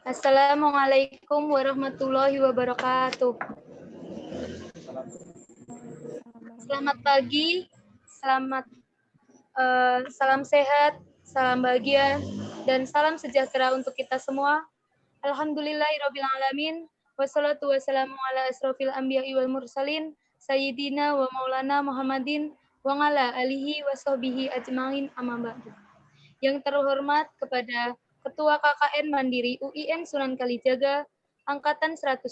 Assalamualaikum warahmatullahi wabarakatuh. Selamat pagi, salam sehat, salam bahagia, dan salam sejahtera untuk kita semua. Alhamdulillahirabbil alamin, wassalatu wassalamu ala asrofil anbiya'i wal mursalin, sayyidina wa maulana Muhammadin, wa ala alihi wa sahbihi ajmain, amma ba'du. Yang terhormat kepada Ketua KKN Mandiri UIN Sunan Kalijaga, Angkatan 105,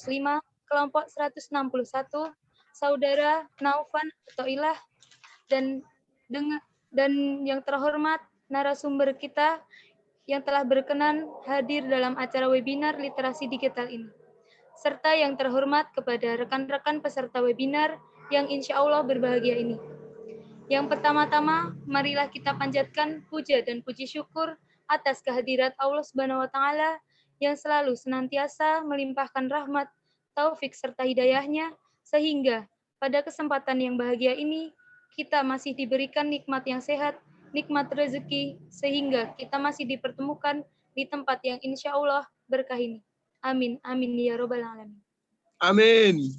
Kelompok 161, Saudara Naufan Athoillah, dan yang terhormat narasumber kita yang telah berkenan hadir dalam acara webinar literasi digital ini. Serta yang terhormat kepada rekan-rekan peserta webinar yang insya Allah berbahagia ini. Yang pertama-tama, marilah kita panjatkan puja dan puji syukur atas kehadirat Allah Subhanahu wa taala yang selalu senantiasa melimpahkan rahmat, taufik serta hidayahnya sehingga pada kesempatan yang bahagia ini kita masih diberikan nikmat yang sehat, nikmat rezeki sehingga kita masih dipertemukan di tempat yang insya Allah berkah ini. Amin, amin ya robbal alamin. Amin.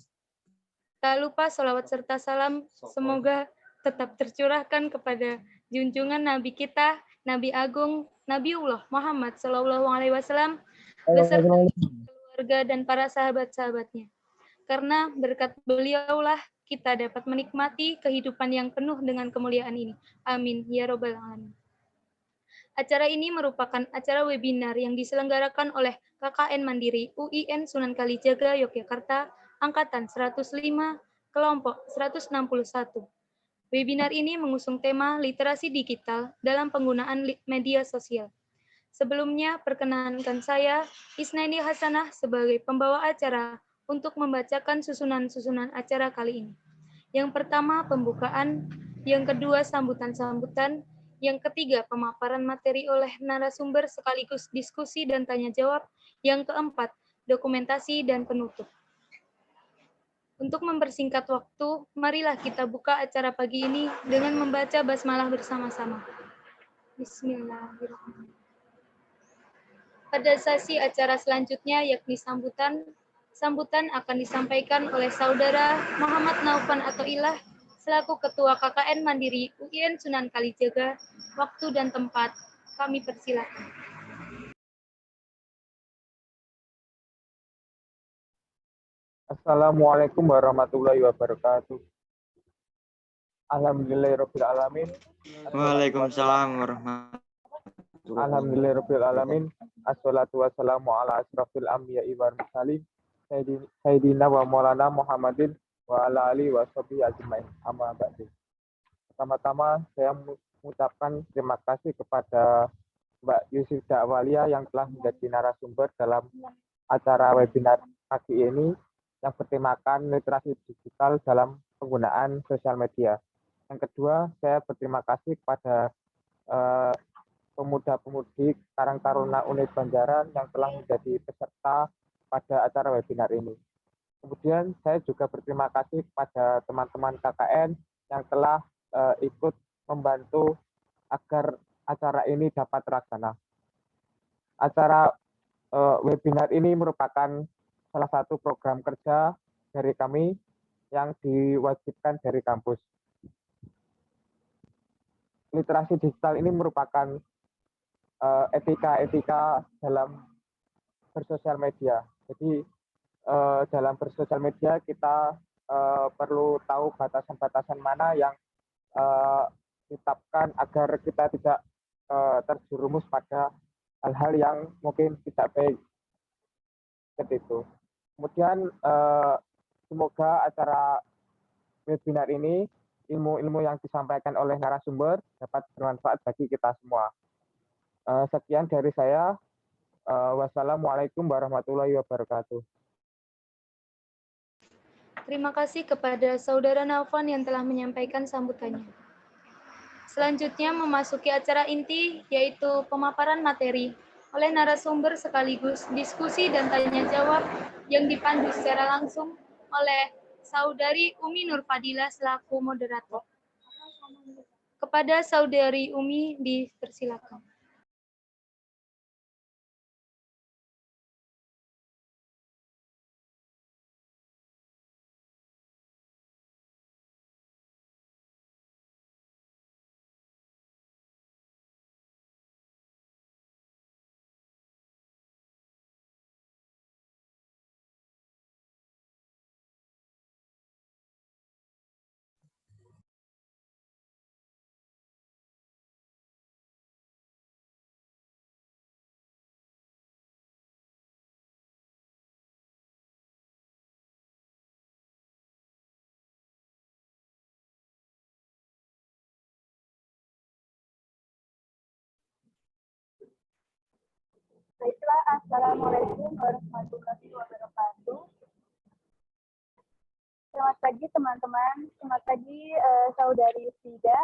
Tak lupa sholawat serta salam semoga tetap tercurahkan kepada junjungan Nabi kita, Nabi Agung, Nabiullah Muhammad SAW, beserta keluarga dan para sahabat-sahabatnya. Karena berkat beliaulah kita dapat menikmati kehidupan yang penuh dengan kemuliaan ini. Amin. Ya Robbal Alamin. Acara ini merupakan acara webinar yang diselenggarakan oleh KKN Mandiri UIN Sunan Kalijaga, Yogyakarta, Angkatan 105, Kelompok 161. Webinar ini mengusung tema literasi digital dalam penggunaan media sosial. Sebelumnya, perkenankan saya, Isnaini Hasanah, sebagai pembawa acara untuk membacakan susunan-susunan acara kali ini. Yang pertama, pembukaan. Yang kedua, sambutan-sambutan. Yang ketiga, pemaparan materi oleh narasumber sekaligus diskusi dan tanya jawab. Yang keempat, dokumentasi dan penutup. Untuk mempersingkat waktu, marilah kita buka acara pagi ini dengan membaca basmalah bersama-sama. Bismillahirrahmanirrahim. Pada sesi acara selanjutnya, yakni sambutan akan disampaikan oleh Saudara Muhammad Naufan Athoillah, selaku Ketua KKN Mandiri UIN Sunan Kalijaga. Waktu dan tempat kami persilakan. Assalamualaikum warahmatullahi wabarakatuh. Alhamdulillahirabbil alamin. Waalaikumsalam warahmatullahi wabarakatuh. Alhamdulillahirabbil alamin. Assalatu wassalamu ala asrofil anbiya'i wal mursalin sayyidina wa maulana Muhammadin wa ala alihi wa sahbihi ajmain. Amma ba'du. Pertama-tama saya mengucapkan terima kasih kepada Mbak Yusuf Dakwalia yang telah menjadi narasumber dalam acara webinar pagi ini yang bertemakan literasi digital dalam penggunaan sosial media. Yang kedua, saya berterima kasih kepada pemuda-pemudi Karang Taruna Unit Banjaran yang telah menjadi peserta pada acara webinar ini. Kemudian saya juga berterima kasih kepada teman-teman KKN yang telah ikut membantu agar acara ini dapat terlaksana. Acara webinar ini merupakan salah satu program kerja dari kami yang diwajibkan dari kampus. Literasi digital ini merupakan etika-etika dalam bersosial media. Jadi dalam bersosial media kita perlu tahu batasan-batasan mana yang ditetapkan agar kita tidak terjerumus pada hal-hal yang mungkin tidak baik. Seperti itu. Kemudian semoga acara webinar ini, ilmu-ilmu yang disampaikan oleh narasumber dapat bermanfaat bagi kita semua. Sekian dari saya. Wassalamualaikum warahmatullahi wabarakatuh. Terima kasih kepada Saudara Naufan yang telah menyampaikan sambutannya. Selanjutnya memasuki acara inti, yaitu pemaparan materi oleh narasumber sekaligus diskusi dan tanya jawab yang dipandu secara langsung oleh Saudari Umi Nur Fadilah selaku moderator. Kepada Saudari Umi dipersilakan. Baiklah, Assalamualaikum warahmatullahi wabarakatuh. Selamat pagi teman-teman, selamat pagi saudari Sida.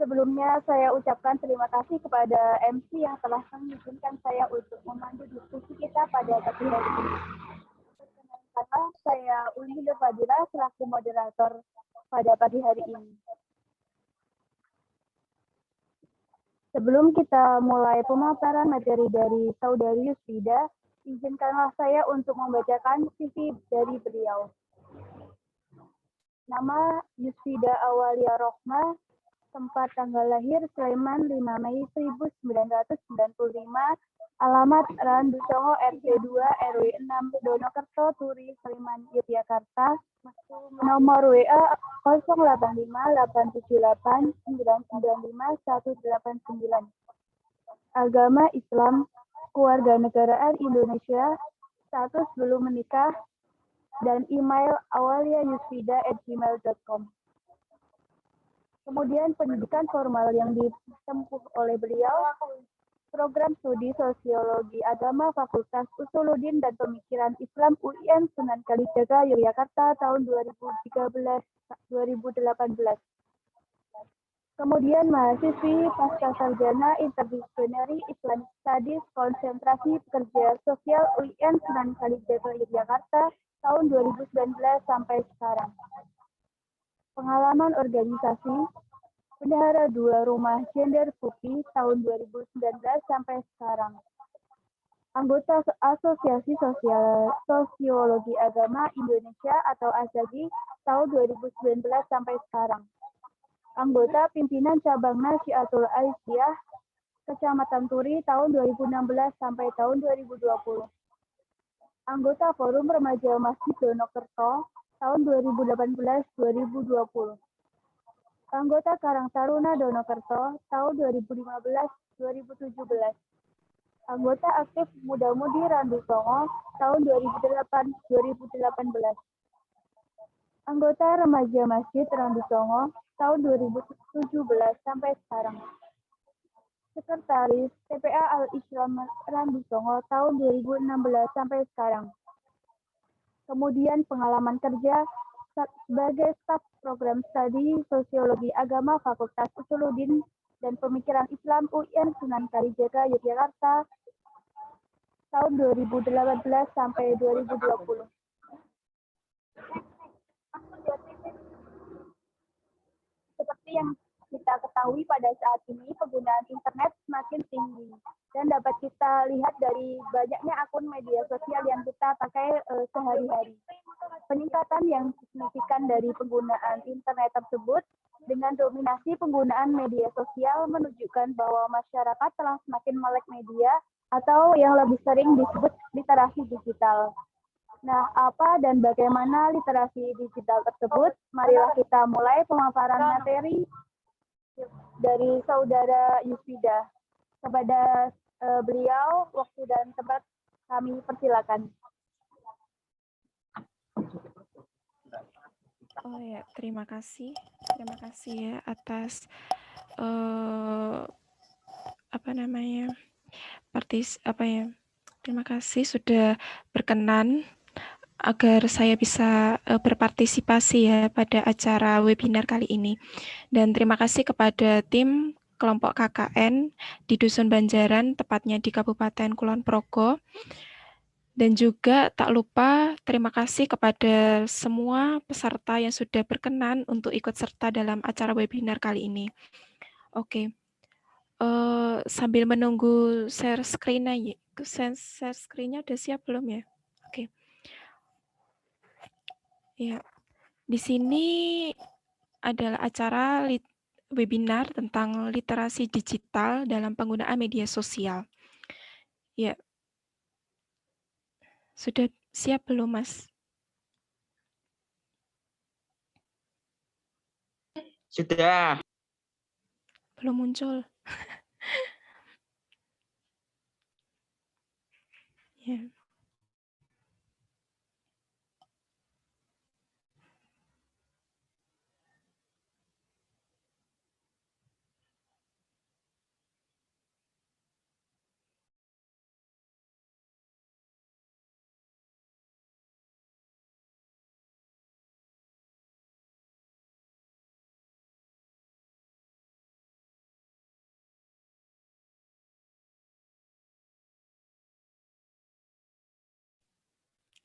Sebelumnya saya ucapkan terima kasih kepada MC yang telah mengizinkan saya untuk memandu diskusi kita pada pagi hari ini. Perkenalkan, saya Uli Fadila selaku moderator pada pagi hari ini. Sebelum kita mulai pemaparan materi dari saudari Yusfida, izinkanlah saya untuk membacakan CV dari beliau. Nama Yusfida Awalia Rohmah, tempat tanggal lahir Sleman 5 Mei 1995, alamat Randu Songo RT 2 RW 6 Donokerto Turi Sleman Yogyakarta, nomor WA 085 878 995 189. Agama Islam, kewarganegaraan Indonesia, status belum menikah, dan email awaliayusfida@gmail.com. Kemudian pendidikan formal yang ditempuh oleh beliau, program studi Sosiologi Agama Fakultas Usuluddin dan Pemikiran Islam UIN Sunan Kalijaga Yogyakarta tahun 2013-2018. Kemudian mahasiswi pasca sarjana interdisciplinary Islamic Studies konsentrasi pekerja sosial UIN Sunan Kalijaga Yogyakarta tahun 2019 sampai sekarang. Pengalaman organisasi, bendahara 2 Rumah Gender FUPI tahun 2019 sampai sekarang. Anggota Asosiasi Sosiologi Agama Indonesia atau ASAGI tahun 2019 sampai sekarang. Anggota Pimpinan Cabang Nasyiatul Aisyah Kecamatan Turi tahun 2016 sampai tahun 2020. Anggota Forum Remaja Masjid Donokerto tahun 2018-2020. Anggota Karang Taruna Donokerto tahun 2015-2017. Anggota aktif Muda Mudi Randu Songo tahun 2008-2018. Anggota Remaja Masjid Randu Songo tahun 2017 sampai sekarang. Sekretaris TPA Al-Islam Randu Songo tahun 2016 sampai sekarang. Kemudian pengalaman kerja sebagai staf program studi Sosiologi Agama Fakultas Usuluddin dan Pemikiran Islam UIN Sunan Kalijaga Yogyakarta tahun 2018 sampai 2020. Seperti yang kita ketahui pada saat ini penggunaan internet semakin tinggi dan dapat kita lihat dari banyaknya akun media sosial yang kita pakai sehari-hari. Peningkatan yang signifikan dari penggunaan internet tersebut dengan dominasi penggunaan media sosial menunjukkan bahwa masyarakat telah semakin melek media atau yang lebih sering disebut literasi digital. Nah, apa dan bagaimana literasi digital tersebut? Marilah kita mulai pemaparan materi dari saudara Yusfida. Kepada beliau, waktu dan tempat kami persilakan. Oh ya, terima kasih ya atas terima kasih sudah berkenan agar saya bisa berpartisipasi ya pada acara webinar kali ini. Dan terima kasih kepada tim kelompok KKN di Dusun Banjaran, tepatnya di Kabupaten Kulon Progo. Dan juga tak lupa terima kasih kepada semua peserta yang sudah berkenan untuk ikut serta dalam acara webinar kali ini. Oke, sambil menunggu share screen-nya udah siap belum ya? Oke. Ya, di sini adalah acara webinar tentang literasi digital dalam penggunaan media sosial. Ya, sudah siap belum, Mas? Sudah. Belum muncul. Ya.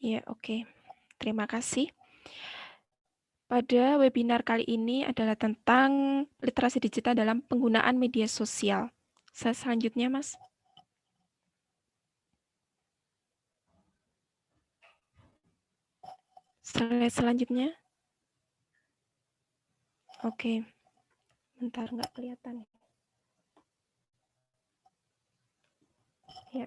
Ya, oke. Terima kasih. Pada webinar kali ini adalah tentang literasi digital dalam penggunaan media sosial. Selanjutnya, Mas. Slide selanjutnya. Oke. Bentar, nggak kelihatan. Ya.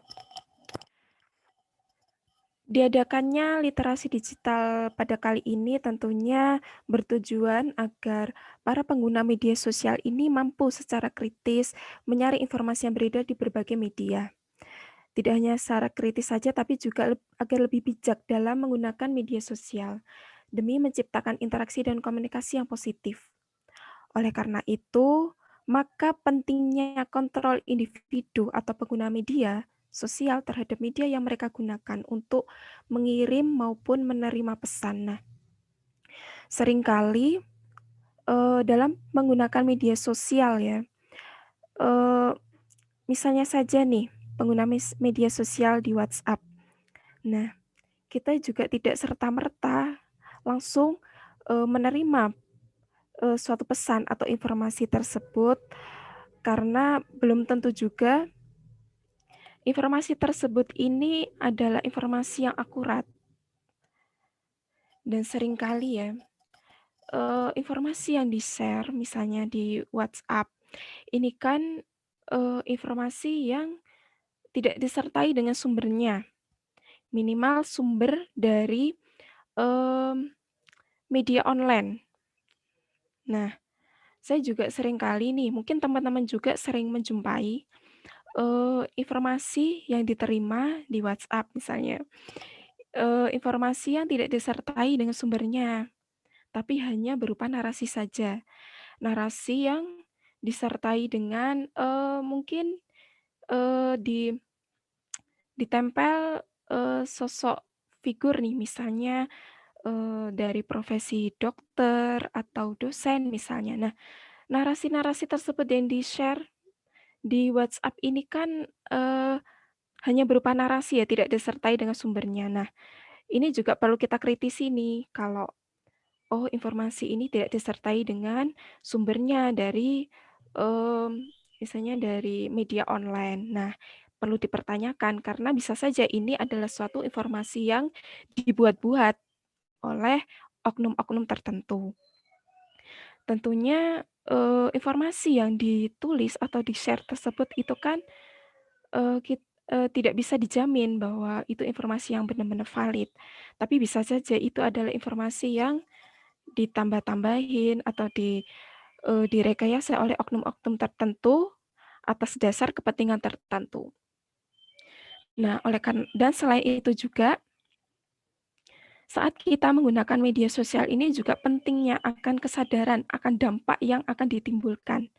Diadakannya literasi digital pada kali ini tentunya bertujuan agar para pengguna media sosial ini mampu secara kritis menyaring informasi yang beredar di berbagai media. Tidak hanya secara kritis saja, tapi juga agar lebih bijak dalam menggunakan media sosial demi menciptakan interaksi dan komunikasi yang positif. Oleh karena itu, maka pentingnya kontrol individu atau pengguna media sosial terhadap media yang mereka gunakan untuk mengirim maupun menerima pesan. Nah, seringkali dalam menggunakan media sosial ya, misalnya saja nih, pengguna media sosial di WhatsApp. Nah, kita juga tidak serta-merta langsung menerima suatu pesan atau informasi tersebut karena belum tentu juga informasi tersebut ini adalah informasi yang akurat. Dan seringkali ya, informasi yang di-share misalnya di WhatsApp, ini kan informasi yang tidak disertai dengan sumbernya. Minimal sumber dari media online. Nah, saya juga seringkali nih, mungkin teman-teman juga sering menjumpai informasi yang diterima di WhatsApp misalnya, informasi yang tidak disertai dengan sumbernya, tapi hanya berupa narasi saja. Narasi yang disertai dengan mungkin ditempel sosok figur nih, misalnya dari profesi dokter atau dosen misalnya. Nah, narasi-narasi tersebut yang di-share di WhatsApp ini kan hanya berupa narasi ya, tidak disertai dengan sumbernya. Nah, ini juga perlu kita kritisi nih, kalau informasi ini tidak disertai dengan sumbernya dari misalnya dari media online. Nah, perlu dipertanyakan karena bisa saja ini adalah suatu informasi yang dibuat-buat oleh oknum-oknum tertentu. Tentunya informasi yang ditulis atau di-share tersebut itu kan tidak bisa dijamin bahwa itu informasi yang benar-benar valid. Tapi bisa saja itu adalah informasi yang ditambah-tambahin atau direkayasa oleh oknum-oknum tertentu atas dasar kepentingan tertentu. Nah, dan selain itu juga, saat kita menggunakan media sosial ini juga pentingnya akan kesadaran akan dampak yang akan ditimbulkan.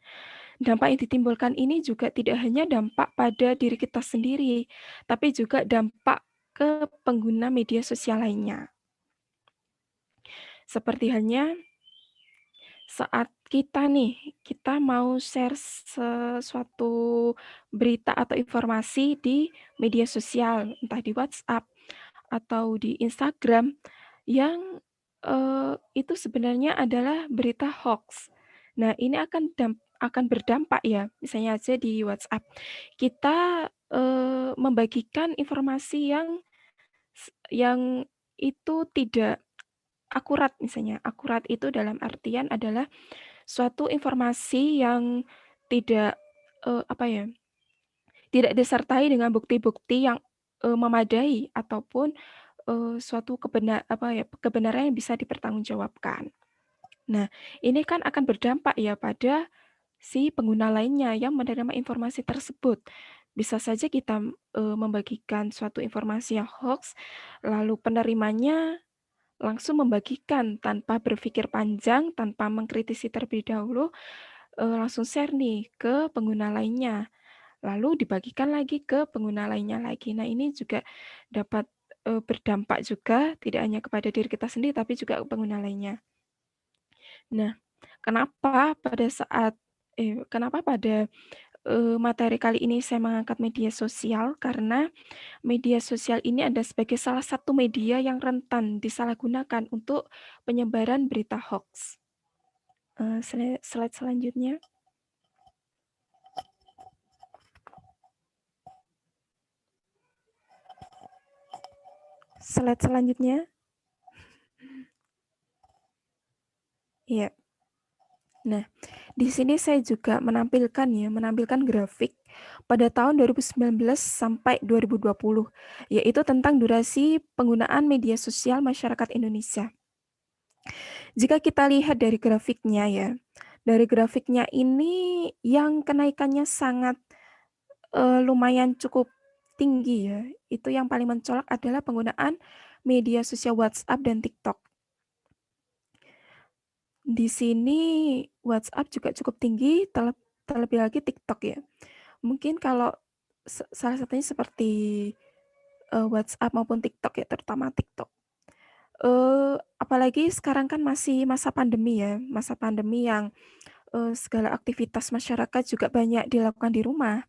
Dampak yang ditimbulkan ini juga tidak hanya dampak pada diri kita sendiri, tapi juga dampak ke pengguna media sosial lainnya. Seperti halnya saat kita mau share sesuatu berita atau informasi di media sosial, entah di WhatsApp atau di Instagram, yang itu sebenarnya adalah berita hoax. Nah, ini akan berdampak ya, misalnya aja di WhatsApp, kita membagikan informasi yang itu tidak akurat misalnya. Akurat itu dalam artian adalah suatu informasi yang tidak tidak disertai dengan bukti-bukti yang memadai ataupun suatu kebenaran yang bisa dipertanggungjawabkan. Nah, ini kan akan berdampak ya pada si pengguna lainnya yang menerima informasi tersebut. Bisa saja kita membagikan suatu informasi yang hoax, lalu penerimanya langsung membagikan tanpa berpikir panjang, tanpa mengkritisi terlebih dahulu, langsung share nih ke pengguna lainnya. Lalu dibagikan lagi ke pengguna lainnya lagi. Nah, ini juga dapat berdampak juga tidak hanya kepada diri kita sendiri, tapi juga ke pengguna lainnya. Nah, kenapa pada materi kali ini saya mengangkat media sosial karena media sosial ini ada sebagai salah satu media yang rentan disalahgunakan untuk penyebaran berita hoax. Slide selanjutnya. Slide selanjutnya. Iya. Nah, di sini saya juga menampilkan grafik pada tahun 2019 sampai 2020, yaitu tentang durasi penggunaan media sosial masyarakat Indonesia. Jika kita lihat dari grafiknya ya, dari grafiknya ini yang kenaikannya sangat lumayan cukup tinggi ya. Itu yang paling mencolok adalah penggunaan media sosial WhatsApp dan TikTok. Di sini WhatsApp juga cukup tinggi, terlebih lagi TikTok ya. Mungkin kalau salah satunya seperti WhatsApp maupun TikTok ya, terutama TikTok. Apalagi sekarang kan masih masa pandemi ya, masa pandemi yang segala aktivitas masyarakat juga banyak dilakukan di rumah,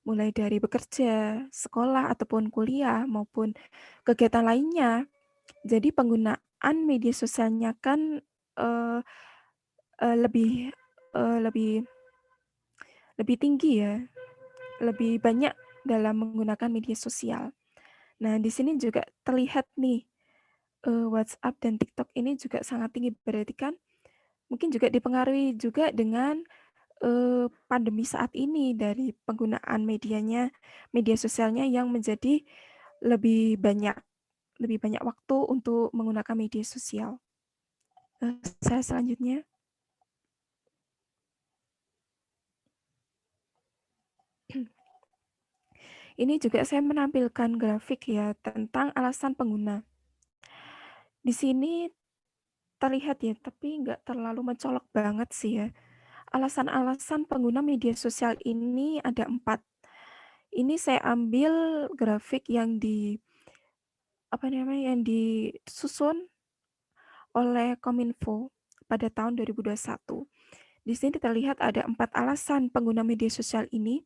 mulai dari bekerja, sekolah ataupun kuliah maupun kegiatan lainnya. Jadi penggunaan media sosialnya kan lebih tinggi ya, lebih banyak dalam menggunakan media sosial. Nah, di sini juga terlihat nih WhatsApp dan TikTok ini juga sangat tinggi, berarti kan mungkin juga dipengaruhi juga dengan pandemi saat ini dari penggunaan media sosialnya yang menjadi lebih banyak waktu untuk menggunakan media sosial. Saya selanjutnya. Ini juga saya menampilkan grafik ya tentang alasan pengguna. Di sini terlihat ya, tapi nggak terlalu mencolok banget sih ya. Alasan-alasan pengguna media sosial ini ada 4. Ini saya ambil grafik yang disusun oleh Kominfo pada tahun 2021. Di sini terlihat ada 4 alasan pengguna media sosial ini.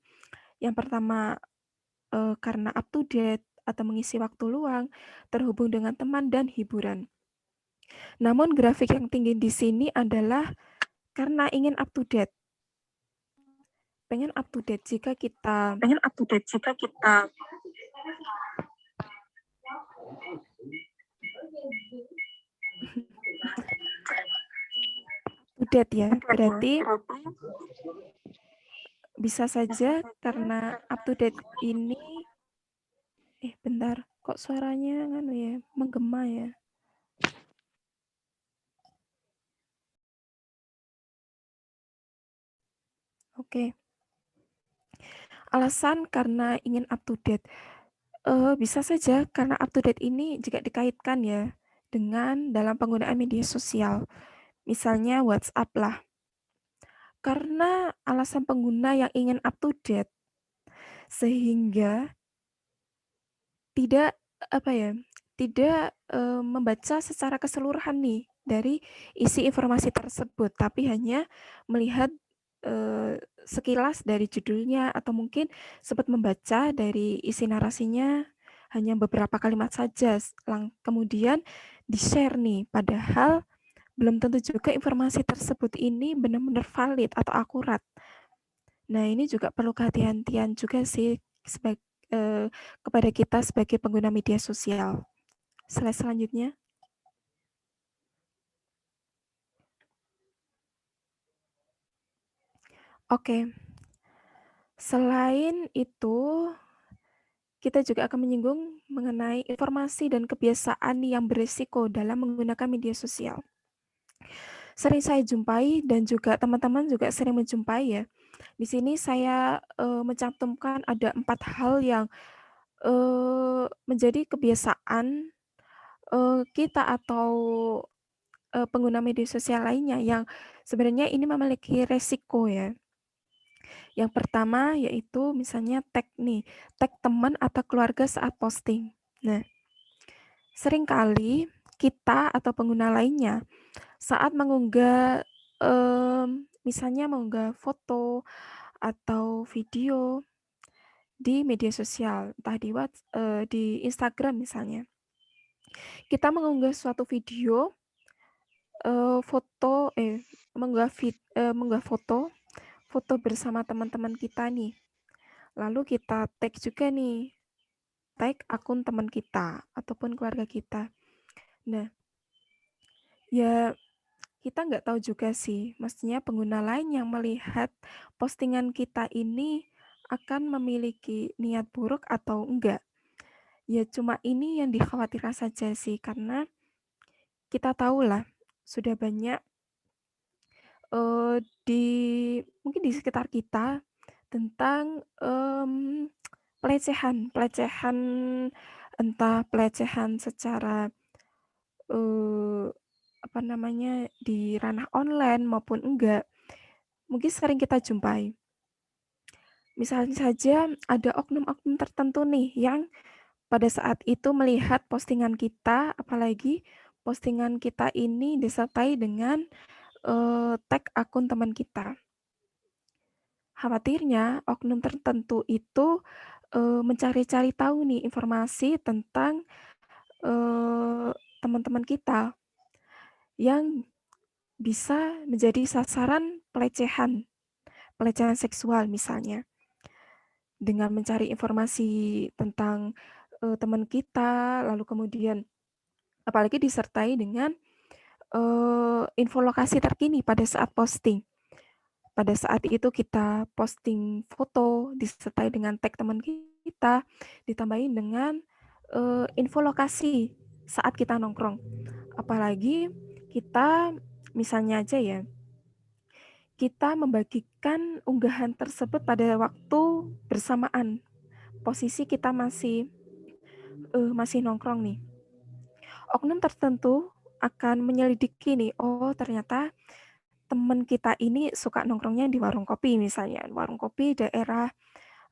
Yang pertama, karena up to date atau mengisi waktu luang, terhubung dengan teman dan hiburan. Namun grafik yang tinggi di sini adalah karena ingin up to date. Pengen up to date jika kita update ya, berarti bisa saja karena up to date ini bentar, kok suaranya kan ya menggema ya. Oke. Alasan karena ingin up to date. Bisa saja karena up to date ini juga dikaitkan ya dengan dalam penggunaan media sosial. Misalnya WhatsApp lah. Karena alasan pengguna yang ingin up to date sehingga tidak membaca secara keseluruhan nih dari isi informasi tersebut, tapi hanya melihat sekilas dari judulnya atau mungkin sempat membaca dari isi narasinya hanya beberapa kalimat saja, kemudian di-share nih, padahal belum tentu juga informasi tersebut ini benar-benar valid atau akurat. Nah, ini juga perlu kehati-hatian juga sih kepada kita sebagai pengguna media sosial. Slide selanjutnya. Oke. Selain itu, kita juga akan menyinggung mengenai informasi dan kebiasaan yang berisiko dalam menggunakan media sosial. Sering saya jumpai dan juga teman-teman juga sering menjumpai ya. Di sini saya mencantumkan ada 4 hal yang menjadi kebiasaan kita atau pengguna media sosial lainnya yang sebenarnya ini memiliki resiko ya. Yang pertama yaitu misalnya tag teman atau keluarga saat posting. Nah, seringkali kita atau pengguna lainnya saat mengunggah misalnya mengunggah foto atau video di media sosial, entah di Instagram misalnya. Kita mengunggah suatu video, foto mengunggah foto bersama teman-teman kita nih. Lalu kita tag juga nih, tag akun teman kita ataupun keluarga kita. Nah, ya kita nggak tahu juga sih, maksudnya pengguna lain yang melihat postingan kita ini akan memiliki niat buruk atau enggak. Ya cuma ini yang dikhawatirkan saja sih, karena kita tahulah sudah banyak di mungkin di sekitar kita tentang pelecehan, entah pelecehan secara apa namanya, di ranah online maupun enggak, mungkin sering kita jumpai. Misalnya saja ada oknum-oknum tertentu nih yang pada saat itu melihat postingan kita, apalagi postingan kita ini disertai dengan tag akun teman kita. Khawatirnya oknum tertentu itu mencari-cari tahu nih informasi tentang teman-teman kita yang bisa menjadi sasaran pelecehan seksual misalnya. Dengan mencari informasi tentang teman kita, lalu kemudian apalagi disertai dengan info lokasi terkini pada saat posting. Pada saat itu kita posting foto disertai dengan tag teman kita, ditambahin dengan info lokasi saat kita nongkrong. Apalagi kita misalnya aja ya, kita membagikan unggahan tersebut pada waktu bersamaan. Posisi kita masih nongkrong nih. Oknum tertentu akan menyelidiki nih, oh ternyata teman kita ini suka nongkrongnya di warung kopi misalnya, warung kopi daerah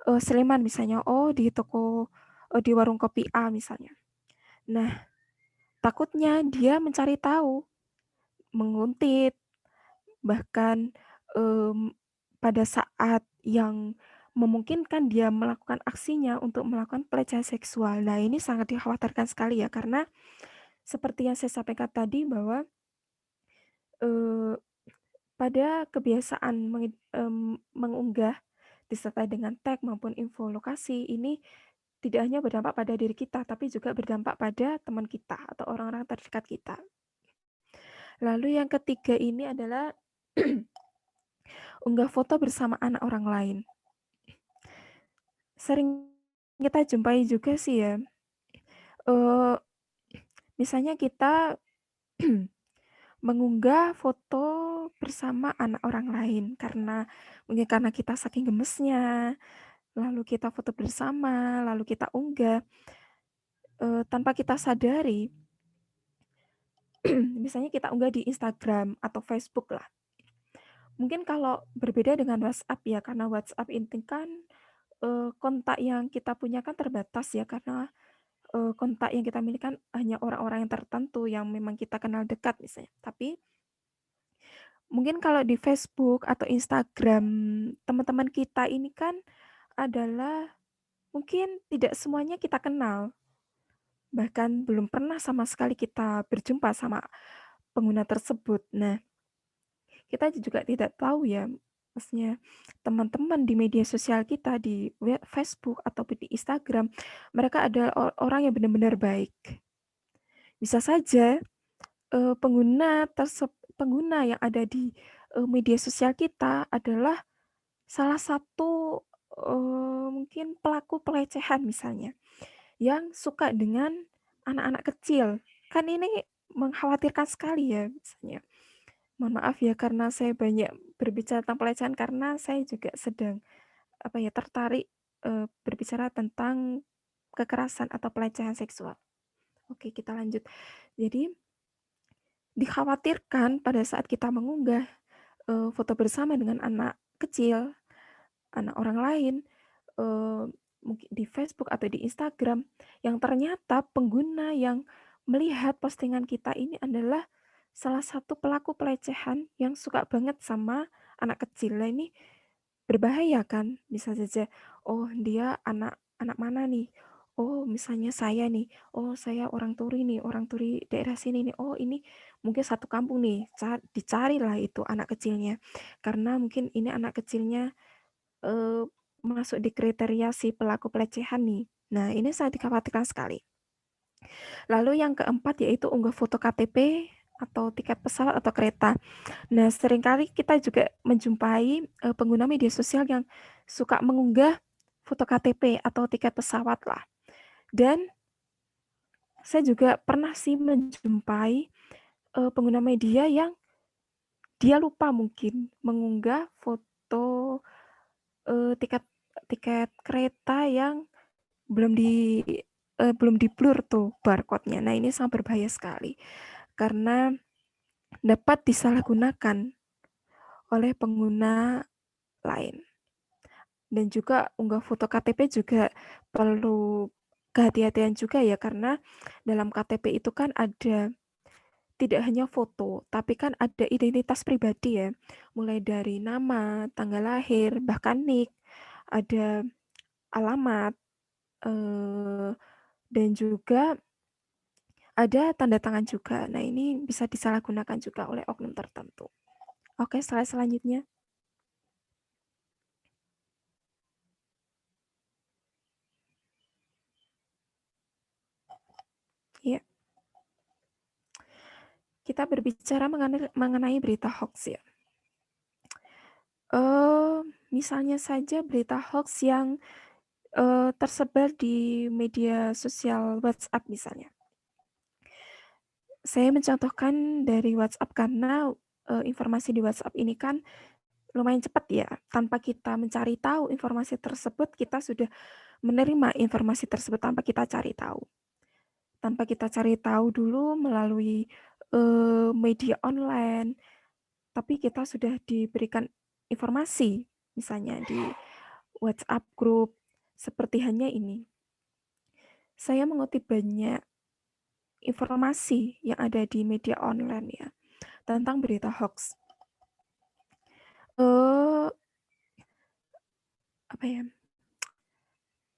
Sleman misalnya, oh di warung kopi A misalnya. Nah, takutnya dia mencari tahu, menguntit, bahkan pada saat yang memungkinkan dia melakukan aksinya untuk melakukan pelecehan seksual. Nah, ini sangat dikhawatirkan sekali ya, karena seperti yang saya sampaikan tadi bahwa pada kebiasaan mengunggah disertai dengan tag maupun info lokasi ini tidak hanya berdampak pada diri kita, tapi juga berdampak pada teman kita atau orang-orang terdekat kita. Lalu yang ketiga ini adalah unggah foto bersama anak orang lain. Sering kita jumpai juga sih ya, misalnya kita mengunggah foto bersama anak orang lain mungkin karena kita saking gemesnya, lalu kita foto bersama, lalu kita unggah, tanpa kita sadari, misalnya kita unggah di Instagram atau Facebook lah. Mungkin kalau berbeda dengan WhatsApp ya, karena WhatsApp ini kan kontak yang kita punya kan terbatas ya, karena kontak yang kita miliki kan hanya orang-orang yang tertentu yang memang kita kenal dekat misalnya. Tapi mungkin kalau di Facebook atau Instagram teman-teman kita ini kan adalah mungkin tidak semuanya kita kenal. Bahkan belum pernah sama sekali kita berjumpa sama pengguna tersebut. Nah, kita juga tidak tahu ya, maksudnya teman-teman di media sosial kita di Facebook ataupun di Instagram, mereka adalah orang yang benar-benar baik. Bisa saja pengguna yang ada di media sosial kita adalah salah satu mungkin pelaku pelecehan misalnya, yang suka dengan anak-anak kecil. Kan ini mengkhawatirkan sekali ya misalnya. Mohon maaf ya karena saya banyak berbicara tentang pelecehan karena saya juga sedang tertarik berbicara tentang kekerasan atau pelecehan seksual. Oke, kita lanjut. Jadi dikhawatirkan pada saat kita mengunggah foto bersama dengan anak kecil, anak orang lain, mungkin di Facebook atau di Instagram, yang ternyata pengguna yang melihat postingan kita ini adalah salah satu pelaku pelecehan yang suka banget sama anak kecil. Nah, ini berbahaya kan, bisa saja, oh dia anak mana nih, oh misalnya saya nih, oh saya orang Turi nih, orang Turi daerah sini nih, oh ini mungkin satu kampung nih, dicarilah itu anak kecilnya, karena mungkin ini anak kecilnya masuk di kriteria si pelaku pelecehan nih. Nah, ini sangat dikhawatirkan sekali. Lalu yang keempat yaitu unggah foto KTP atau tiket pesawat atau kereta. Nah, seringkali kita juga menjumpai pengguna media sosial yang suka mengunggah foto KTP atau tiket pesawat lah. Dan saya juga pernah sih menjumpai pengguna media yang dia lupa mungkin mengunggah foto tiket tiket kereta yang belum di blur tuh barcode-nya. Nah, ini sangat berbahaya sekali karena dapat disalahgunakan oleh pengguna lain. Dan juga unggah foto KTP juga perlu kehati-hatian juga ya, karena dalam KTP itu kan ada tidak hanya foto, tapi kan ada identitas pribadi ya, mulai dari nama, tanggal lahir, bahkan NIK, ada alamat, dan juga ada tanda tangan juga. Nah, ini bisa disalahgunakan juga oleh oknum tertentu. Oke, slide selanjutnya. Ya. Kita berbicara mengenai berita hoax ya. Misalnya saja berita hoax yang tersebar di media sosial WhatsApp misalnya. Saya mencontohkan dari WhatsApp karena informasi di WhatsApp ini kan lumayan cepat ya. Tanpa kita mencari tahu informasi tersebut, kita sudah menerima informasi tersebut tanpa kita cari tahu. Tanpa kita cari tahu dulu melalui media online, tapi kita sudah diberikan informasi, misalnya di WhatsApp group, seperti hanya ini. Saya mengutip banyak informasi yang ada di media online ya, tentang berita hoax. Apa ya?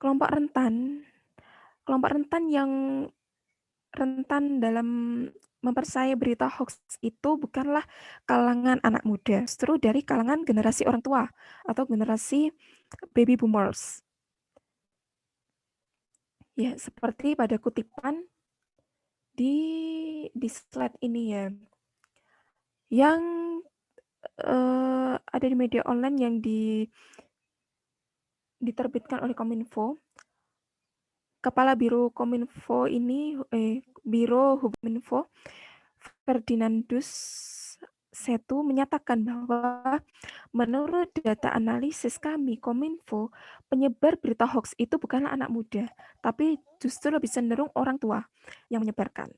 Kelompok rentan yang rentan dalam mempercayai berita hoax itu bukanlah kalangan anak muda, justru dari kalangan generasi orang tua atau generasi baby boomers. Ya, seperti pada kutipan di slide ini ya, yang ada di media online yang diterbitkan oleh Kominfo. Kepala Biro Kominfo ini, Biro Huminfo, Ferdinandus Setu menyatakan bahwa menurut data analisis kami Kominfo, penyebar berita hoax itu bukanlah anak muda, tapi justru lebih cenderung orang tua yang menyebarkan.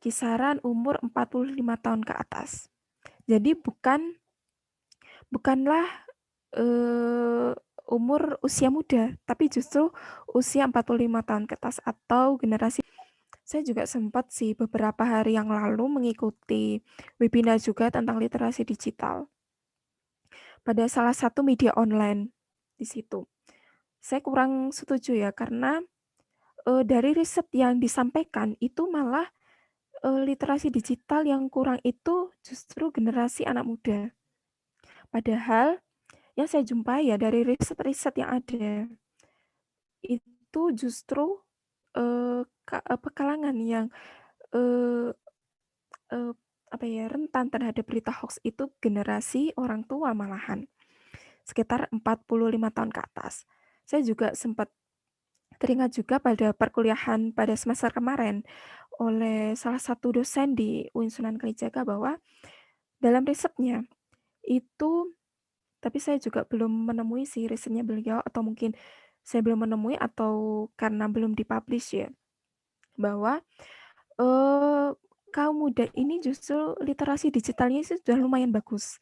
Kisaran umur 45 tahun ke atas. Jadi bukanlah umur usia muda, tapi justru usia 45 tahun ke atas atau generasi. Saya juga sempat sih beberapa hari yang lalu mengikuti webinar juga tentang literasi digital pada salah satu media online di situ. Saya kurang setuju ya, karena dari riset yang disampaikan itu malah literasi digital yang kurang itu justru generasi anak muda. Padahal yang saya jumpai ya dari riset-riset yang ada, itu justru kalangan yang apa ya, rentan terhadap berita hoax itu generasi orang tua malahan, sekitar 45 tahun ke atas. Saya juga sempat teringat juga pada perkuliahan pada semester kemarin oleh salah satu dosen di UIN Sunan Kalijaga bahwa dalam risetnya itu, tapi saya juga belum menemui sih risetnya beliau, atau mungkin saya belum menemui atau karena belum dipublish ya, bahwa kaum muda ini justru literasi digitalnya sih sudah lumayan bagus.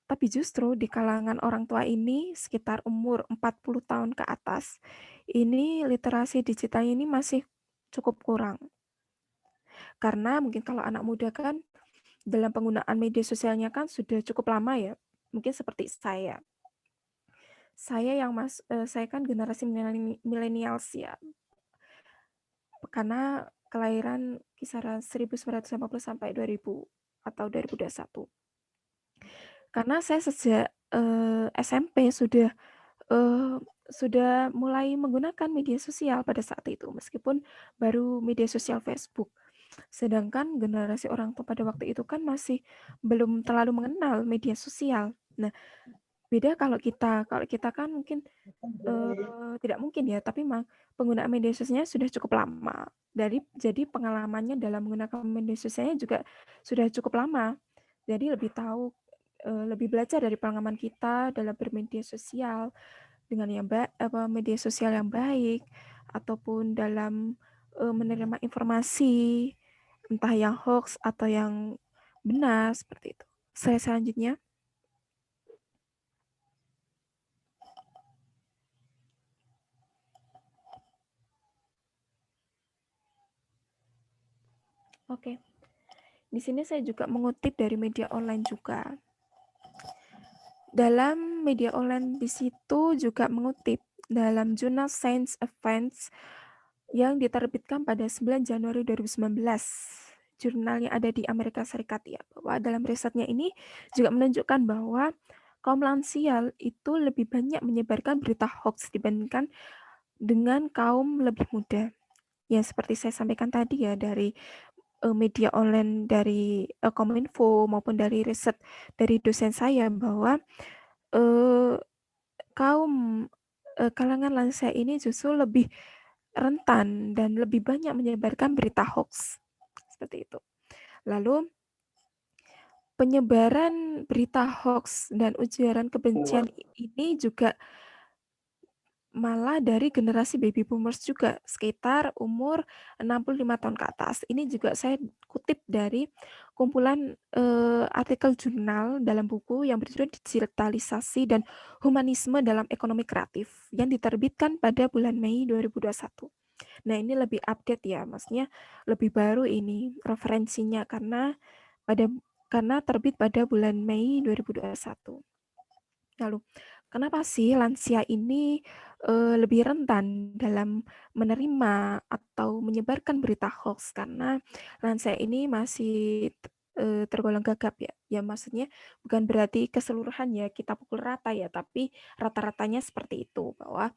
Tapi justru di kalangan orang tua ini sekitar umur 40 tahun ke atas, ini literasi digitalnya ini masih cukup kurang. Karena mungkin kalau anak muda kan dalam penggunaan media sosialnya kan sudah cukup lama ya. mungkin seperti saya. Saya kan generasi millennials ya, karena kelahiran kisaran 1950 sampai 2000 atau 2021. Karena saya sejak SMP sudah mulai menggunakan media sosial pada saat itu, meskipun baru media sosial Facebook. Sedangkan generasi orang tua pada waktu itu kan masih belum terlalu mengenal media sosial. Nah, beda kalau kita kan mungkin tidak mungkin ya, tapi memang penggunaan media sosialnya sudah cukup lama. Jadi pengalamannya dalam menggunakan media sosialnya juga sudah cukup lama. Jadi lebih belajar dari pengalaman kita dalam bermedia sosial dengan media sosial yang baik ataupun dalam menerima informasi entah yang hoax atau yang benar seperti itu. Saya selanjutnya. Oke. Di sini saya juga mengutip dari media online juga. Dalam media online di situ juga mengutip dalam jurnal Science Advance yang diterbitkan pada 9 Januari 2019. Jurnalnya ada di Amerika Serikat ya, bahwa dalam risetnya ini juga menunjukkan bahwa kaum lansia itu lebih banyak menyebarkan berita hoax dibandingkan dengan kaum lebih muda. Ya seperti saya sampaikan tadi ya, dari media online dari Kominfo maupun dari riset dari dosen saya bahwa kalangan lansia ini justru lebih rentan dan lebih banyak menyebarkan berita hoax seperti itu. Lalu penyebaran berita hoax dan ujaran kebencian ini juga malah dari generasi baby boomers juga, sekitar umur 65 tahun ke atas. Ini juga saya kutip dari kumpulan artikel jurnal dalam buku yang berjudul Digitalisasi dan Humanisme dalam Ekonomi Kreatif yang diterbitkan pada bulan Mei 2021. Nah, ini lebih update ya, maksudnya lebih baru ini referensinya karena terbit pada bulan Mei 2021. Lalu, kenapa sih lansia ini lebih rentan dalam menerima atau menyebarkan berita hoax? Karena lansia ini masih tergolong gagap ya. Ya maksudnya bukan berarti keseluruhan ya kita pukul rata ya, tapi rata-ratanya seperti itu bahwa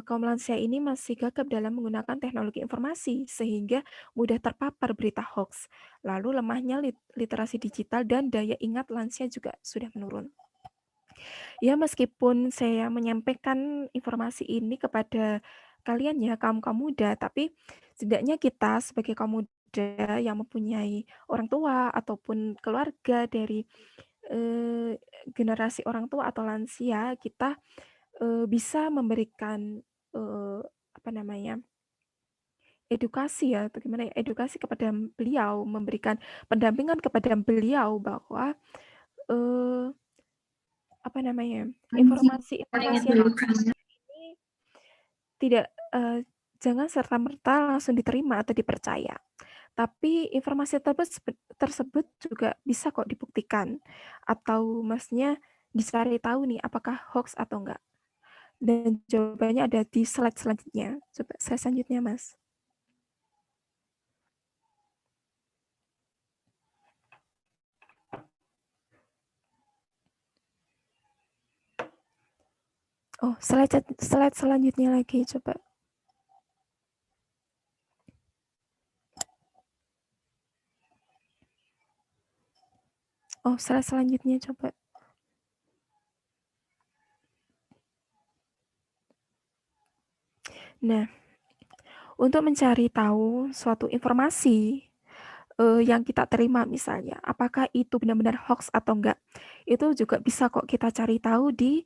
kaum lansia ini masih gagap dalam menggunakan teknologi informasi sehingga mudah terpapar berita hoax. Lalu lemahnya literasi digital dan daya ingat lansia juga sudah menurun. Ya, meskipun saya menyampaikan informasi ini kepada kalian ya, kaum-kaum muda, tapi setidaknya kita sebagai kaum muda yang mempunyai orang tua ataupun keluarga dari generasi orang tua atau lansia, kita bisa memberikan apa namanya edukasi ya, atau gimana ya, edukasi kepada beliau, memberikan pendampingan kepada beliau bahwa apa namanya informasi-informasi yang ini tidak jangan serta-merta langsung diterima atau dipercaya. Tapi informasi tersebut juga bisa kok dibuktikan atau maksudnya dicari tahu nih apakah hoax atau enggak. Dan jawabannya ada di slide selanjutnya. Coba slide selanjutnya, Mas. Oh, slide selanjutnya lagi coba. Oh, slide selanjutnya coba. Nah, untuk mencari tahu suatu informasi yang kita terima misalnya, apakah itu benar-benar hoax atau enggak, itu juga bisa kok kita cari tahu di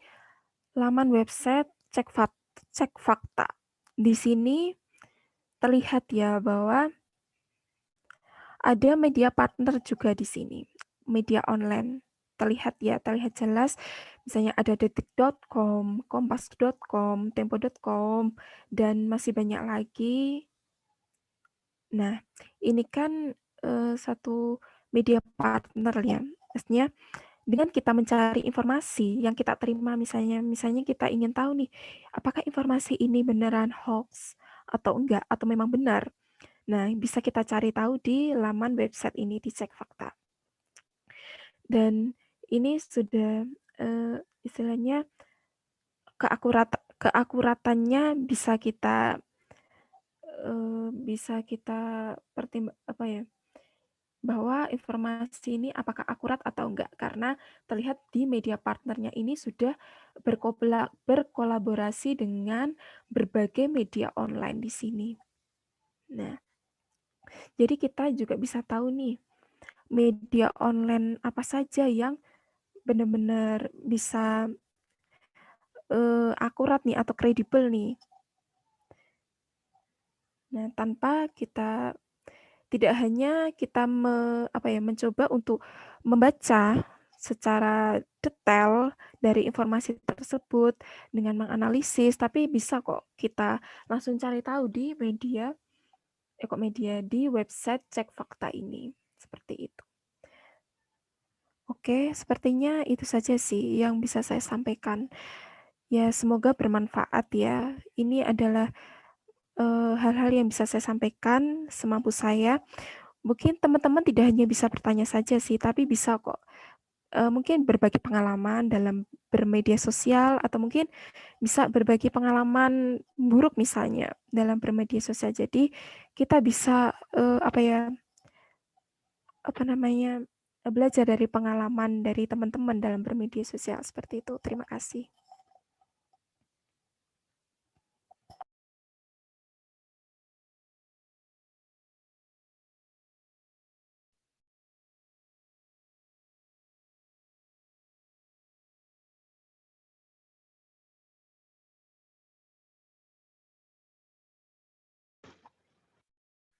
laman website Cek Fakta. Di sini terlihat ya bahwa ada media partner juga di sini, media online. Terlihat jelas, misalnya ada detik.com, kompas.com, tempo.com, dan masih banyak lagi. Nah, ini kan satu media partner ya. Maksudnya dengan kita mencari informasi yang kita terima, misalnya kita ingin tahu nih, apakah informasi ini beneran hoax atau enggak, atau memang benar. Nah, bisa kita cari tahu di laman website ini, di Cek Fakta. Dan ini sudah istilahnya keakuratannya bisa kita bahwa informasi ini apakah akurat atau enggak, karena terlihat di media partnernya ini sudah berkolaborasi dengan berbagai media online di sini. Nah, jadi kita juga bisa tahu nih, media online apa saja yang benar-benar bisa akurat nih atau kredibel nih. Nah, tanpa kita tidak hanya kita mencoba untuk membaca secara detail dari informasi tersebut dengan menganalisis, tapi bisa kok kita langsung cari tahu di di website Cek Fakta ini. Seperti itu. Oke, sepertinya itu saja sih yang bisa saya sampaikan. Ya, semoga bermanfaat ya. Ini adalah hal-hal yang bisa saya sampaikan semampu saya. Mungkin teman-teman tidak hanya bisa bertanya saja sih, tapi bisa kok mungkin berbagi pengalaman dalam bermedia sosial, atau mungkin bisa berbagi pengalaman buruk misalnya dalam bermedia sosial. Jadi kita bisa belajar dari pengalaman dari teman-teman dalam bermedia sosial seperti itu. Terima kasih.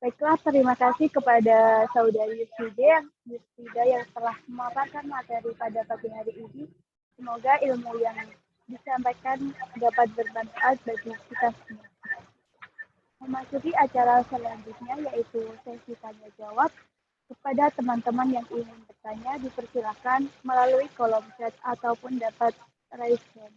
Baiklah, terima kasih kepada Saudari Yusfida yang telah memaparkan materi pada pagi hari ini. Semoga ilmu yang disampaikan dapat bermanfaat bagi kita semua. Memasuki acara selanjutnya yaitu sesi tanya jawab. Kepada teman-teman yang ingin bertanya, dipersilakan melalui kolom chat ataupun dapat raise hand.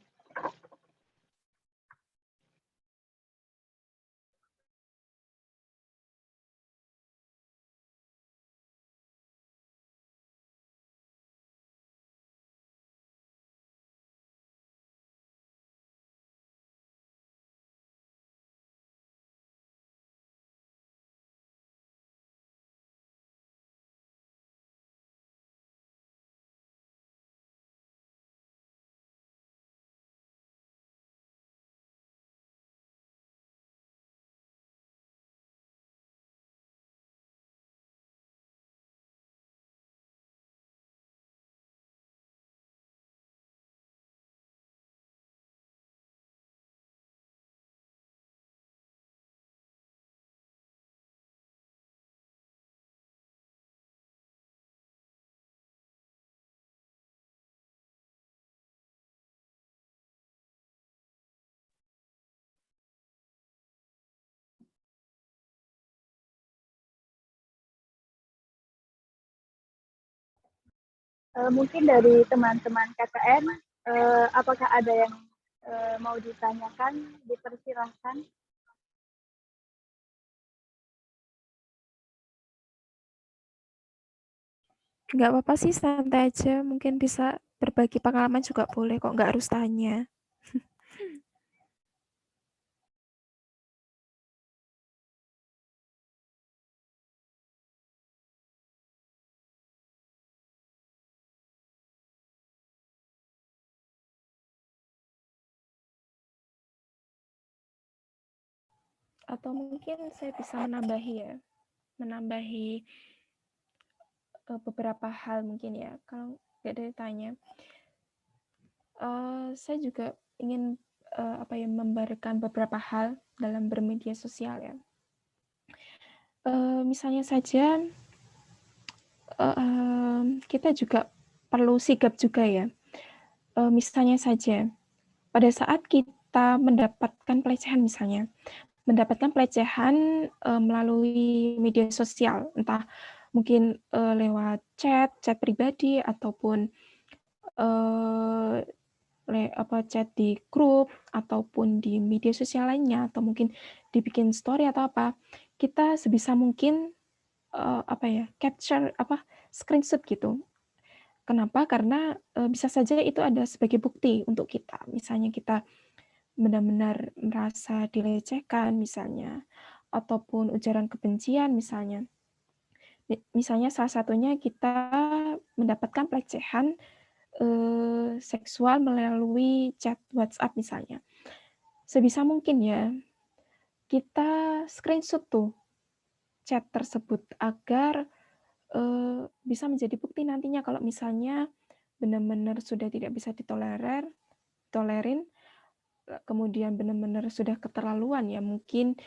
Mungkin dari teman-teman KKN, apakah ada yang mau ditanyakan? Dipersilahkan. Nggak apa-apa sih, santai aja. Mungkin bisa berbagi pengalaman juga boleh kok, nggak harus tanya. Atau mungkin saya bisa menambahi beberapa hal mungkin ya, kalau nggak ada yang tanya. Saya juga ingin memberikan beberapa hal dalam bermedia sosial ya. Misalnya saja kita juga perlu sigap juga ya. Misalnya saja pada saat kita mendapatkan pelecehan misalnya, melalui media sosial, entah mungkin lewat chat pribadi ataupun chat di grup ataupun di media sosial lainnya, atau mungkin dibikin story atau apa, kita sebisa mungkin capture screenshot gitu. Kenapa? Karena bisa saja itu ada sebagai bukti untuk kita. Misalnya kita benar-benar merasa dilecehkan misalnya, ataupun ujaran kebencian misalnya. Misalnya salah satunya kita mendapatkan pelecehan seksual melalui chat WhatsApp misalnya. Sebisa mungkin ya, kita screenshot tuh chat tersebut agar bisa menjadi bukti nantinya kalau misalnya benar-benar sudah tidak bisa tolerin, kemudian benar-benar sudah keterlaluan ya, mungkin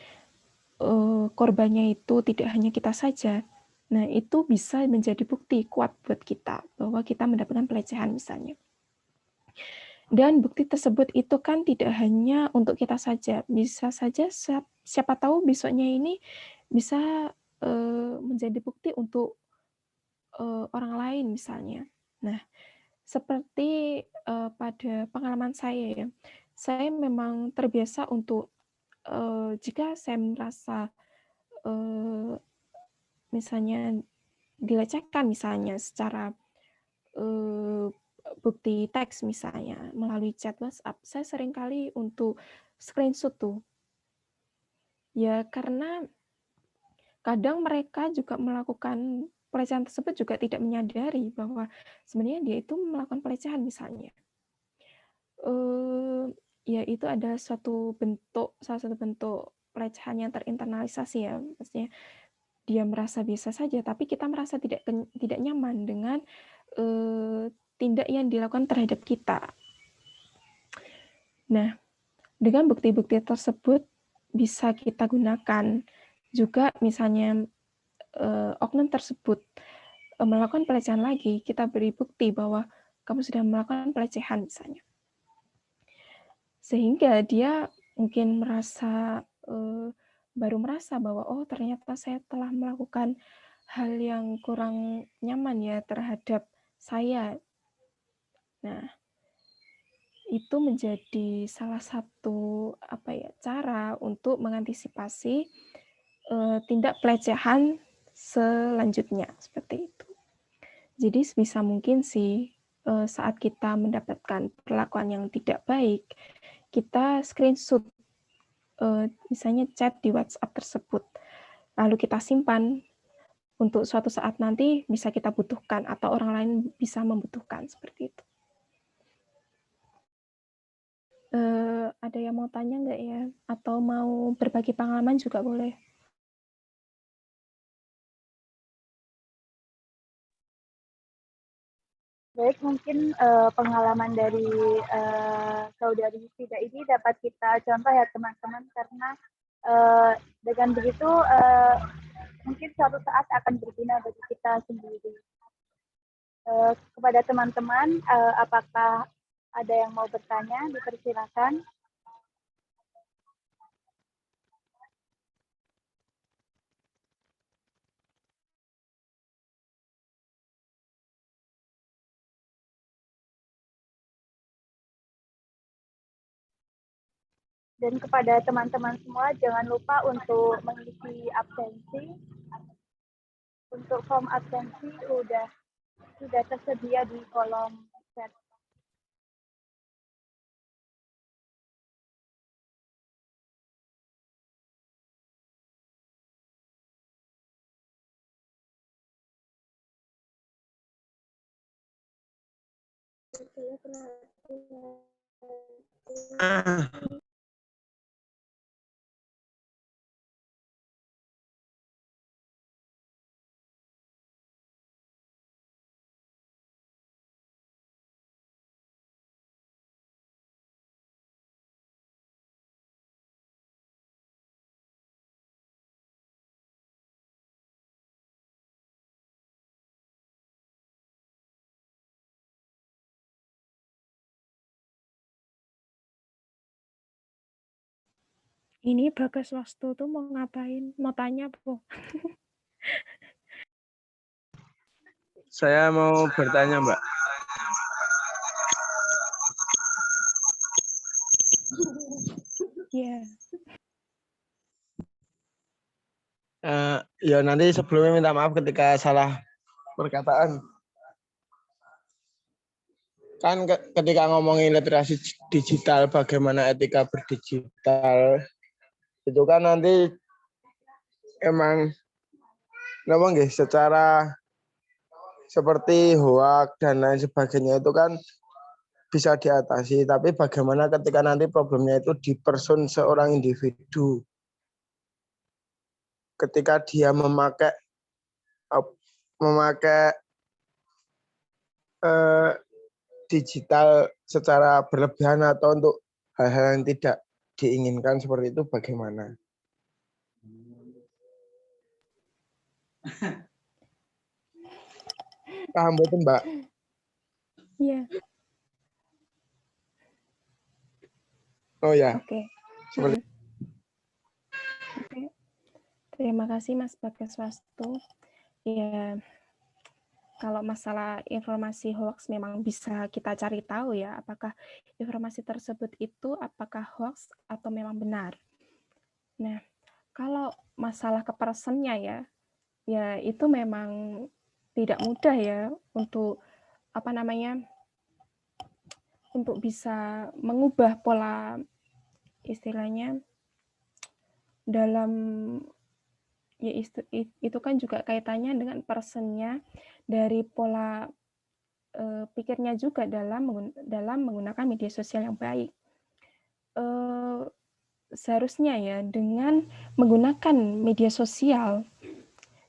korbannya itu tidak hanya kita saja. Nah, itu bisa menjadi bukti kuat buat kita bahwa kita mendapatkan pelecehan misalnya. Dan bukti tersebut itu kan tidak hanya untuk kita saja, bisa saja siapa tahu besoknya ini bisa menjadi bukti untuk orang lain misalnya. Nah, seperti pada pengalaman saya ya, saya memang terbiasa untuk jika saya merasa misalnya dilecehkan misalnya secara bukti teks misalnya melalui chat WhatsApp, saya seringkali untuk screenshot tuh. Ya karena kadang mereka juga melakukan pelecehan tersebut juga tidak menyadari bahwa sebenarnya dia itu melakukan pelecehan misalnya. Ya itu adalah salah satu bentuk pelecehan yang terinternalisasi ya, maksudnya dia merasa biasa saja, tapi kita merasa tidak nyaman dengan tindak yang dilakukan terhadap kita. Nah, dengan bukti-bukti tersebut bisa kita gunakan juga, misalnya oknum tersebut melakukan pelecehan lagi, kita beri bukti bahwa kamu sudah melakukan pelecehan misalnya. Sehingga dia mungkin baru merasa bahwa oh ternyata saya telah melakukan hal yang kurang nyaman ya terhadap saya. Nah, itu menjadi salah satu cara untuk mengantisipasi tindak pelecehan selanjutnya seperti itu. Jadi sebisa mungkin sih saat kita mendapatkan perlakuan yang tidak baik, kita screenshot misalnya chat di WhatsApp tersebut, lalu kita simpan untuk suatu saat nanti bisa kita butuhkan atau orang lain bisa membutuhkan seperti itu. Ada yang mau tanya nggak ya? Atau mau berbagi pengalaman juga boleh. Baik, mungkin pengalaman dari saudari Fida ini dapat kita contoh ya teman-teman, karena dengan begitu mungkin suatu saat akan berguna bagi kita sendiri. Kepada teman-teman, apakah ada yang mau bertanya? Dipersilakan. Dan kepada teman-teman semua, jangan lupa untuk mengisi absensi. Untuk form absensi sudah tersedia di kolom chat. Ini Bagas Wastu tuh mau ngapain? Mau tanya, Bu? Saya mau bertanya, Mbak. Iya. Ya nanti sebelumnya minta maaf ketika salah perkataan. Kan ketika ngomongin literasi digital, bagaimana etika berdigital, itu kan nanti emang secara seperti hoak dan lain sebagainya itu kan bisa diatasi. Tapi bagaimana ketika nanti problemnya itu di person seorang individu, ketika dia memakai digital secara berlebihan atau untuk hal-hal yang tidak diinginkan seperti itu bagaimana? Paham betul, Mbak? Iya. Oh ya. Oke. Seperti Oke. Terima kasih Mas Bagaswastu. Ya, kalau masalah informasi hoax memang bisa kita cari tahu ya, apakah informasi tersebut itu apakah hoax atau memang benar. Nah, kalau masalah kepersonnya ya itu memang tidak mudah ya untuk untuk bisa mengubah pola istilahnya dalam ya itu kan juga kaitannya dengan personnya dari pola pikirnya juga dalam menggunakan media sosial yang baik. Seharusnya ya dengan menggunakan media sosial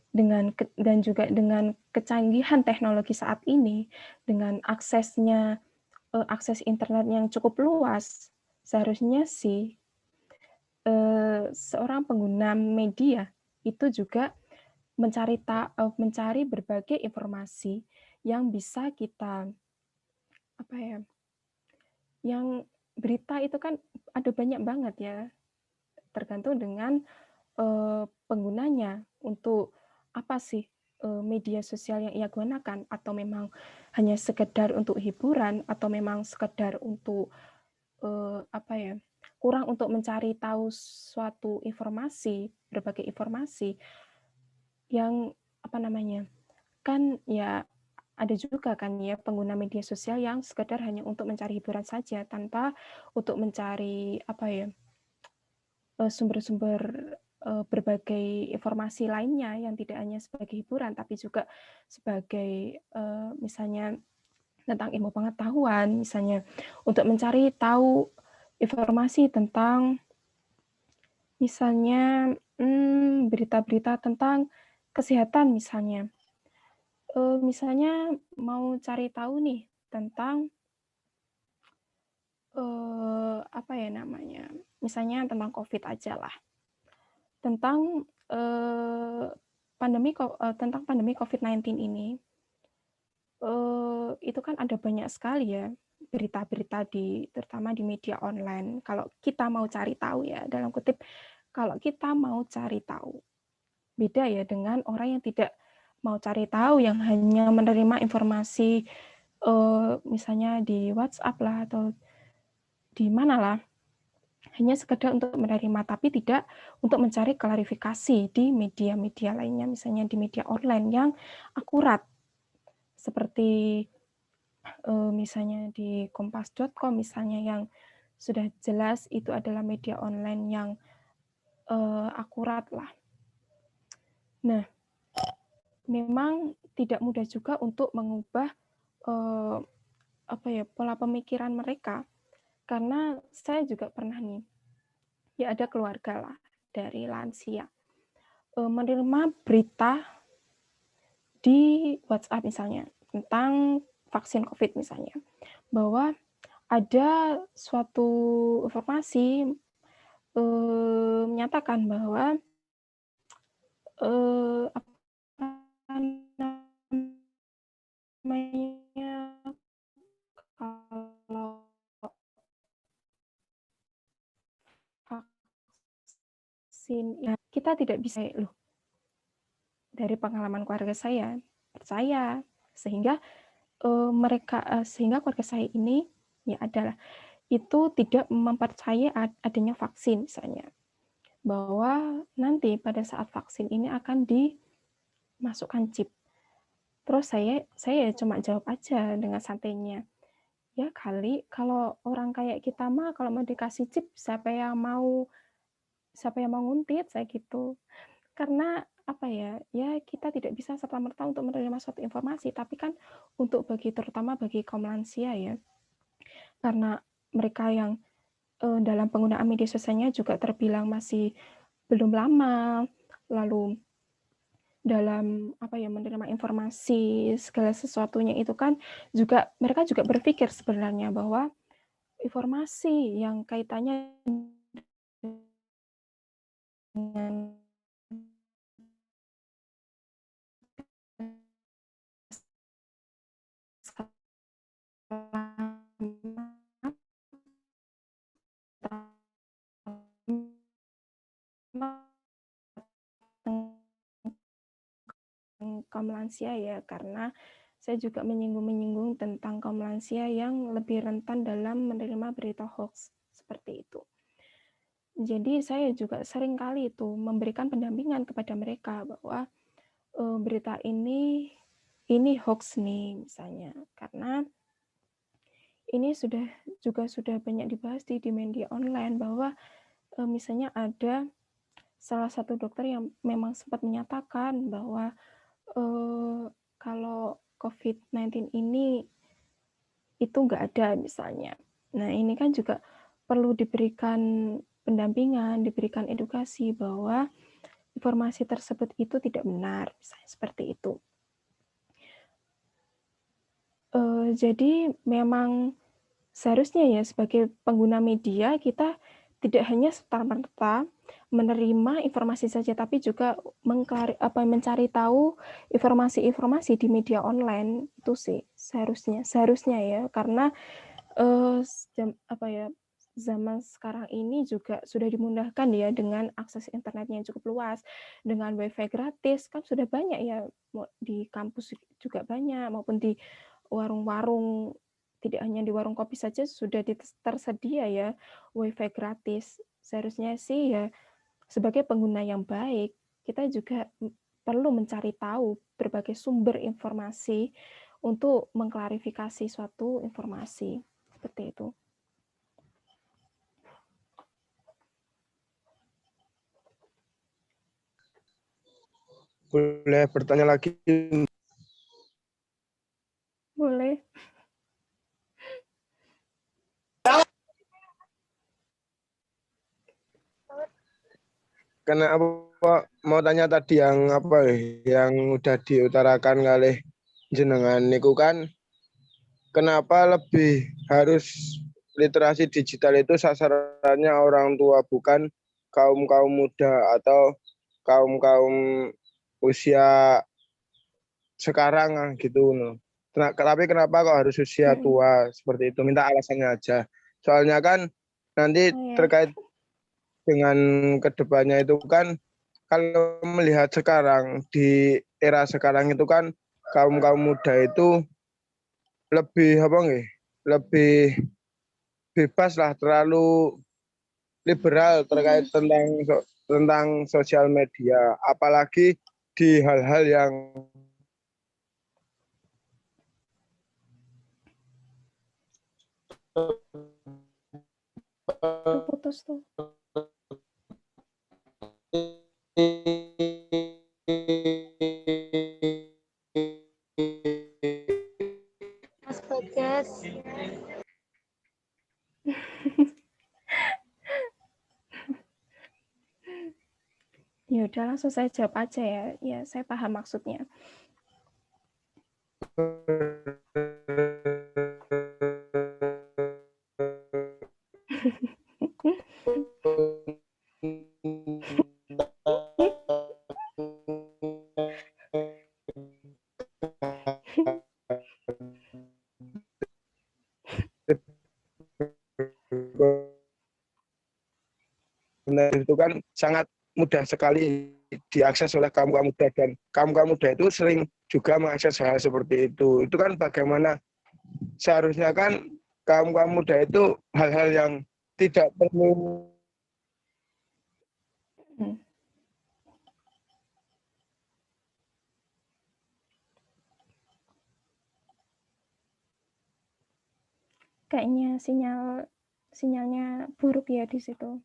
dan juga dengan kecanggihan teknologi saat ini, dengan akses internet yang cukup luas, seharusnya sih seorang pengguna media itu juga mencari berbagai informasi yang bisa kita yang berita itu kan ada banyak banget ya, tergantung dengan penggunanya untuk apa sih media sosial yang ia gunakan, atau memang hanya sekedar untuk hiburan, atau memang sekedar untuk kurang untuk mencari tahu suatu informasi, berbagai informasi yang kan ya ada juga kan ya pengguna media sosial yang sekedar hanya untuk mencari hiburan saja tanpa untuk mencari sumber-sumber berbagai informasi lainnya yang tidak hanya sebagai hiburan tapi juga sebagai misalnya tentang ilmu pengetahuan, misalnya untuk mencari tahu informasi tentang misalnya berita-berita tentang kesehatan misalnya. Misalnya mau cari tahu nih tentang misalnya tentang COVID aja lah, tentang pandemi COVID-19 ini, itu kan ada banyak sekali ya berita-berita terutama di media online. Kalau kita mau cari tahu ya, dalam kutip, kalau kita mau cari tahu, beda ya dengan orang yang tidak mau cari tahu, yang hanya menerima informasi misalnya di WhatsApp lah atau di mana lah, hanya sekedar untuk menerima tapi tidak untuk mencari klarifikasi di media-media lainnya, misalnya di media online yang akurat seperti misalnya di kompas.com misalnya, yang sudah jelas itu adalah media online yang akurat lah. Nah, memang tidak mudah juga untuk mengubah pola pemikiran mereka, karena saya juga pernah nih, ya ada keluarga lah dari lansia menerima berita di WhatsApp misalnya tentang vaksin COVID misalnya, bahwa ada suatu informasi menyatakan bahwa kalau vaksin ya kita tidak bisa loh, dari pengalaman keluarga saya percaya, sehingga sehingga keluarga saya ini ya adalah itu tidak mempercayai adanya vaksin misalnya. Bahwa nanti pada saat vaksin ini akan dimasukkan chip. Terus saya cuma jawab aja dengan santainya. Ya kali kalau orang kayak kita mah kalau mau dikasih chip siapa yang mau nguntit saya gitu. Karena apa ya kita tidak bisa serta-merta untuk menerima suatu informasi, tapi kan terutama bagi kaum lansia ya, karena mereka yang dalam penggunaan media sosialnya juga terbilang masih belum lama, lalu dalam menerima informasi segala sesuatunya itu kan juga mereka juga berpikir sebenarnya bahwa informasi yang kaitannya dengan kaum lansia ya, karena saya juga menyinggung tentang kaum lansia yang lebih rentan dalam menerima berita hoax seperti itu. Jadi saya juga sering kali itu memberikan pendampingan kepada mereka bahwa berita ini hoax nih misalnya, karena ini sudah banyak dibahas di media online bahwa misalnya ada salah satu dokter yang memang sempat menyatakan bahwa kalau COVID-19 ini itu nggak ada misalnya. Nah ini kan juga perlu diberikan pendampingan, diberikan edukasi bahwa informasi tersebut itu tidak benar, misalnya seperti itu. Jadi memang seharusnya ya sebagai pengguna media kita tidak hanya serta-merta menerima informasi saja, tapi juga mencari tahu informasi-informasi di media online itu sih seharusnya ya, karena zaman sekarang ini juga sudah dimudahkan ya dengan akses internetnya yang cukup luas, dengan wifi gratis kan sudah banyak ya, di kampus juga banyak maupun di warung-warung, tidak hanya di warung kopi saja sudah tersedia ya wifi gratis. Seharusnya sih ya sebagai pengguna yang baik kita juga perlu mencari tahu berbagai sumber informasi untuk mengklarifikasi suatu informasi seperti itu. Boleh bertanya lagi? Boleh. Karena apa mau tanya tadi yang udah diutarakan kali jenengan niku kan, kenapa lebih harus literasi digital itu sasarannya orang tua bukan kaum muda atau kaum usia sekarang gitu loh. Tapi kenapa kok harus usia tua seperti itu? Minta alasannya aja. Soalnya kan nanti terkait dengan kedepannya itu kan, kalau melihat sekarang di era sekarang itu kan kaum muda itu lebih bebas lah, terlalu liberal terkait tentang sosial media, apalagi di hal-hal yang putus tuh. Mas Bagas. Ya udah langsung saya jawab aja ya. Ya, saya paham maksudnya. itu kan sangat mudah sekali diakses oleh kaum muda, dan kaum muda itu sering juga mengakses hal seperti itu. Itu kan bagaimana seharusnya kan kaum muda itu hal-hal yang tidak perlu. Kayaknya sinyalnya buruk ya di situ.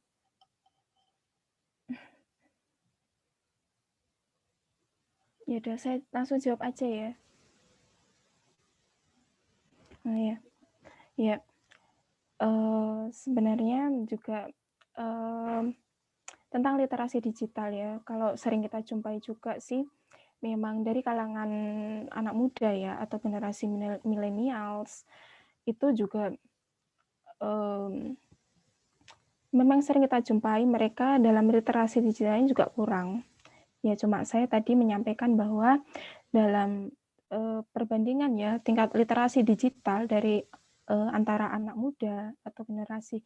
Ya udah, saya langsung jawab aja ya. Oh ya, ya. Sebenarnya juga tentang literasi digital ya. Kalau sering kita jumpai juga sih, memang dari kalangan anak muda ya atau generasi millennials itu juga memang sering kita jumpai mereka dalam literasi digitalnya juga kurang. Ya cuma saya tadi menyampaikan bahwa dalam perbandingan ya tingkat literasi digital dari antara anak muda atau generasi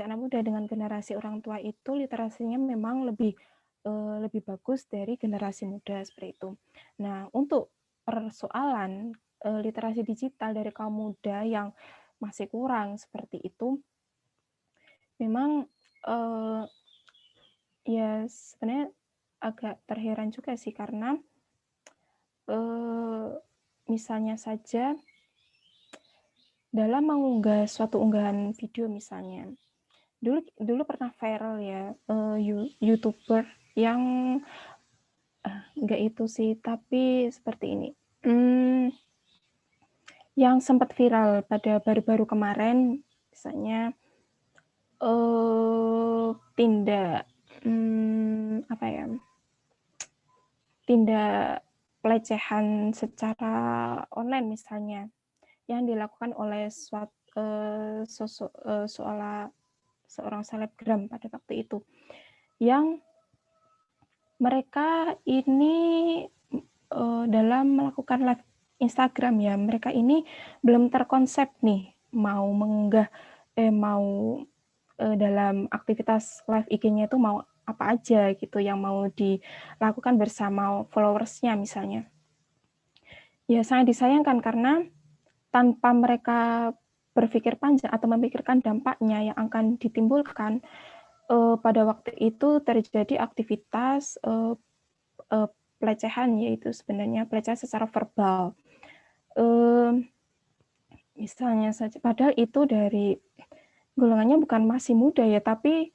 anak muda dengan generasi orang tua itu literasinya memang lebih bagus dari generasi muda seperti itu. Nah, untuk persoalan literasi digital dari kaum muda yang masih kurang seperti itu, memang ya sebenarnya agak terheran juga sih karena misalnya saja dalam mengunggah suatu unggahan video misalnya, dulu pernah viral ya YouTuber yang enggak itu sih, tapi seperti ini. Yang sempat viral pada baru-baru kemarin, misalnya tindak apa ya? Tindak pelecehan secara online misalnya yang dilakukan oleh seorang selebgram pada waktu itu, yang mereka ini dalam melakukan live Instagram ya, mereka ini belum terkonsep nih mau mengunggah dalam aktivitas live IG-nya itu mau apa aja gitu yang mau dilakukan bersama followersnya misalnya. Ya sangat disayangkan karena tanpa mereka berpikir panjang atau memikirkan dampaknya yang akan ditimbulkan, pada waktu itu terjadi aktivitas pelecehan, yaitu sebenarnya pelecehan secara verbal. Misalnya saja, padahal itu dari golongannya bukan masih muda ya, tapi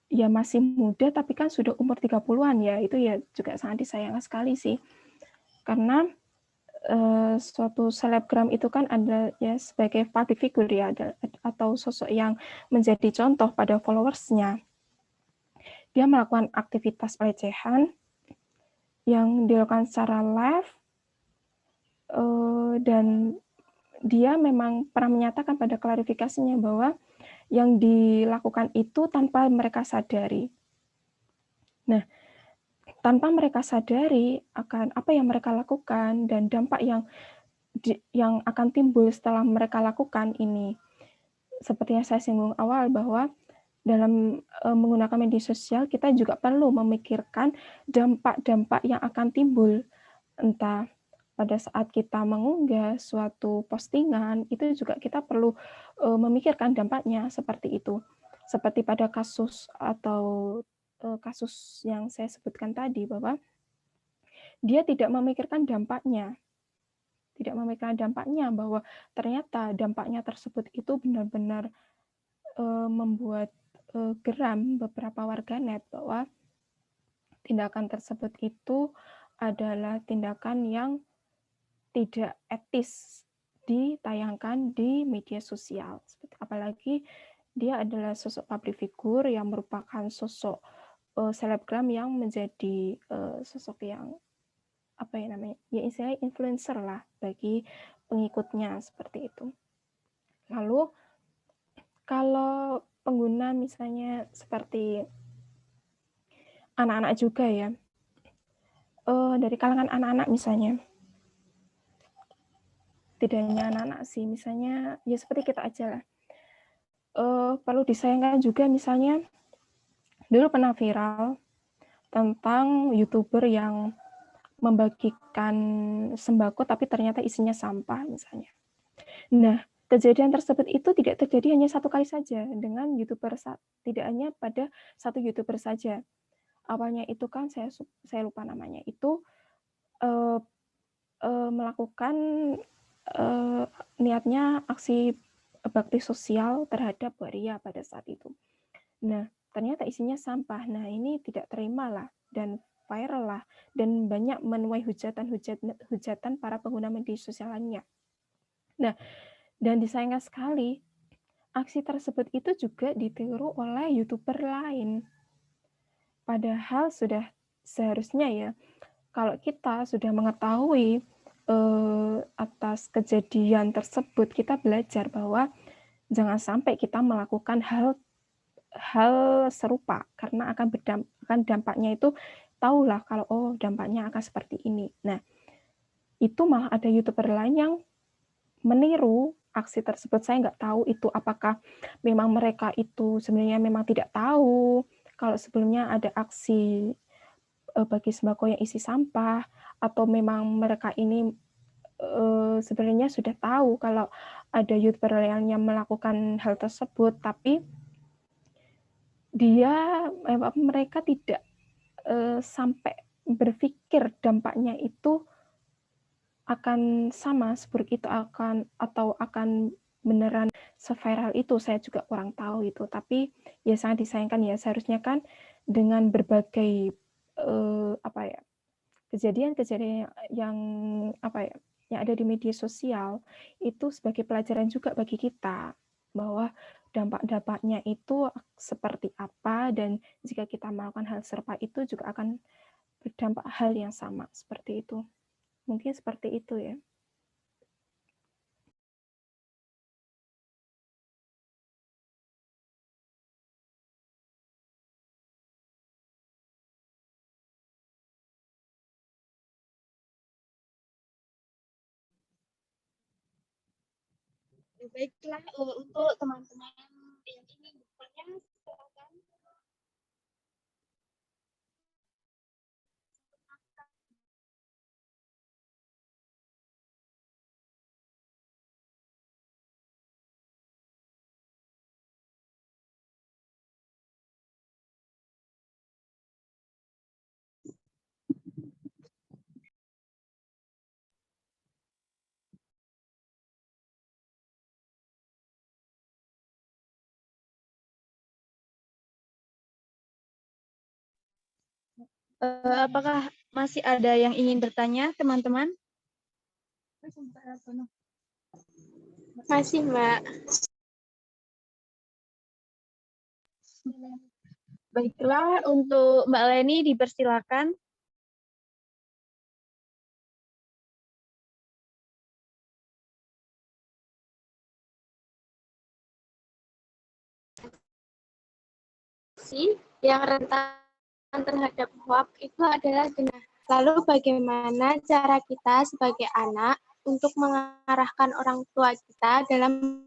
ya masih muda tapi kan sudah umur 30-an ya, itu ya juga sangat disayangkan sekali sih. Karena suatu selebgram itu kan ada ya sebagai public figure ya, atau sosok yang menjadi contoh pada followersnya. Dia melakukan aktivitas pelecehan yang dilakukan secara live, dan dia memang pernah menyatakan pada klarifikasinya bahwa yang dilakukan itu tanpa mereka sadari. Nah, tanpa mereka sadari akan apa yang mereka lakukan dan dampak yang akan timbul setelah mereka lakukan ini. Seperti yang saya singgung awal bahwa dalam menggunakan media sosial kita juga perlu memikirkan dampak-dampak yang akan timbul, entah pada saat kita mengunggah suatu postingan itu juga kita perlu memikirkan dampaknya seperti itu. Seperti pada kasus yang saya sebutkan tadi bahwa dia tidak memikirkan dampaknya. Tidak memikirkan dampaknya bahwa ternyata dampaknya tersebut itu benar-benar membuat geram beberapa warganet bahwa tindakan tersebut itu adalah tindakan yang tidak etis ditayangkan di media sosial. Apalagi dia adalah sosok public figure yang merupakan sosok selebgram yang menjadi sosok yang apa ya namanya, ya istilahnya influencer lah bagi pengikutnya seperti itu. Lalu kalau pengguna misalnya seperti anak-anak juga ya, dari kalangan anak-anak misalnya, tidak hanya anak-anak sih, misalnya ya seperti kita aja lah. Perlu disayangkan juga misalnya dulu pernah viral tentang YouTuber yang membagikan sembako tapi ternyata isinya sampah misalnya. Nah, kejadian tersebut itu tidak terjadi hanya satu kali saja dengan YouTuber, tidak hanya pada satu YouTuber saja. Awalnya itu kan saya lupa namanya, itu melakukan niatnya aksi bakti sosial terhadap waria pada saat itu. Nah, ternyata isinya sampah. Nah, ini tidak terima lah dan viral lah dan banyak menuai hujatan para pengguna media sosial lainnya. Nah, dan disayangkan sekali aksi tersebut itu juga ditiru oleh YouTuber lain. Padahal sudah seharusnya ya, kalau kita sudah mengetahui atas kejadian tersebut, kita belajar bahwa jangan sampai kita melakukan hal serupa karena akan dampaknya itu tahulah kalau oh dampaknya akan seperti ini. Nah, itu malah ada YouTuber lain yang meniru aksi tersebut. Saya nggak tahu itu apakah memang mereka itu sebenarnya memang tidak tahu kalau sebelumnya ada aksi bagi sembako yang isi sampah, atau memang mereka ini sebenarnya sudah tahu kalau ada YouTuber yang melakukan hal tersebut, tapi mereka tidak sampai berpikir dampaknya itu akan sama seburuk itu akan beneran seviral itu. Saya juga kurang tahu itu, tapi ya sangat disayangkan ya, seharusnya kan dengan berbagai kejadian-kejadian yang yang ada di media sosial itu sebagai pelajaran juga bagi kita bahwa dampak-dampaknya itu seperti apa, dan jika kita melakukan hal serupa itu juga akan berdampak hal yang sama seperti itu. Mungkin seperti itu ya. Baiklah, untuk teman-teman yang ingin bertanya, silakan. Apakah masih ada yang ingin bertanya, teman-teman? Masih, Mbak. Baiklah, untuk Mbak Leni dipersilakan. Yang rentan terhadap hoax itu adalah genah. Lalu bagaimana cara kita sebagai anak untuk mengarahkan orang tua kita dalam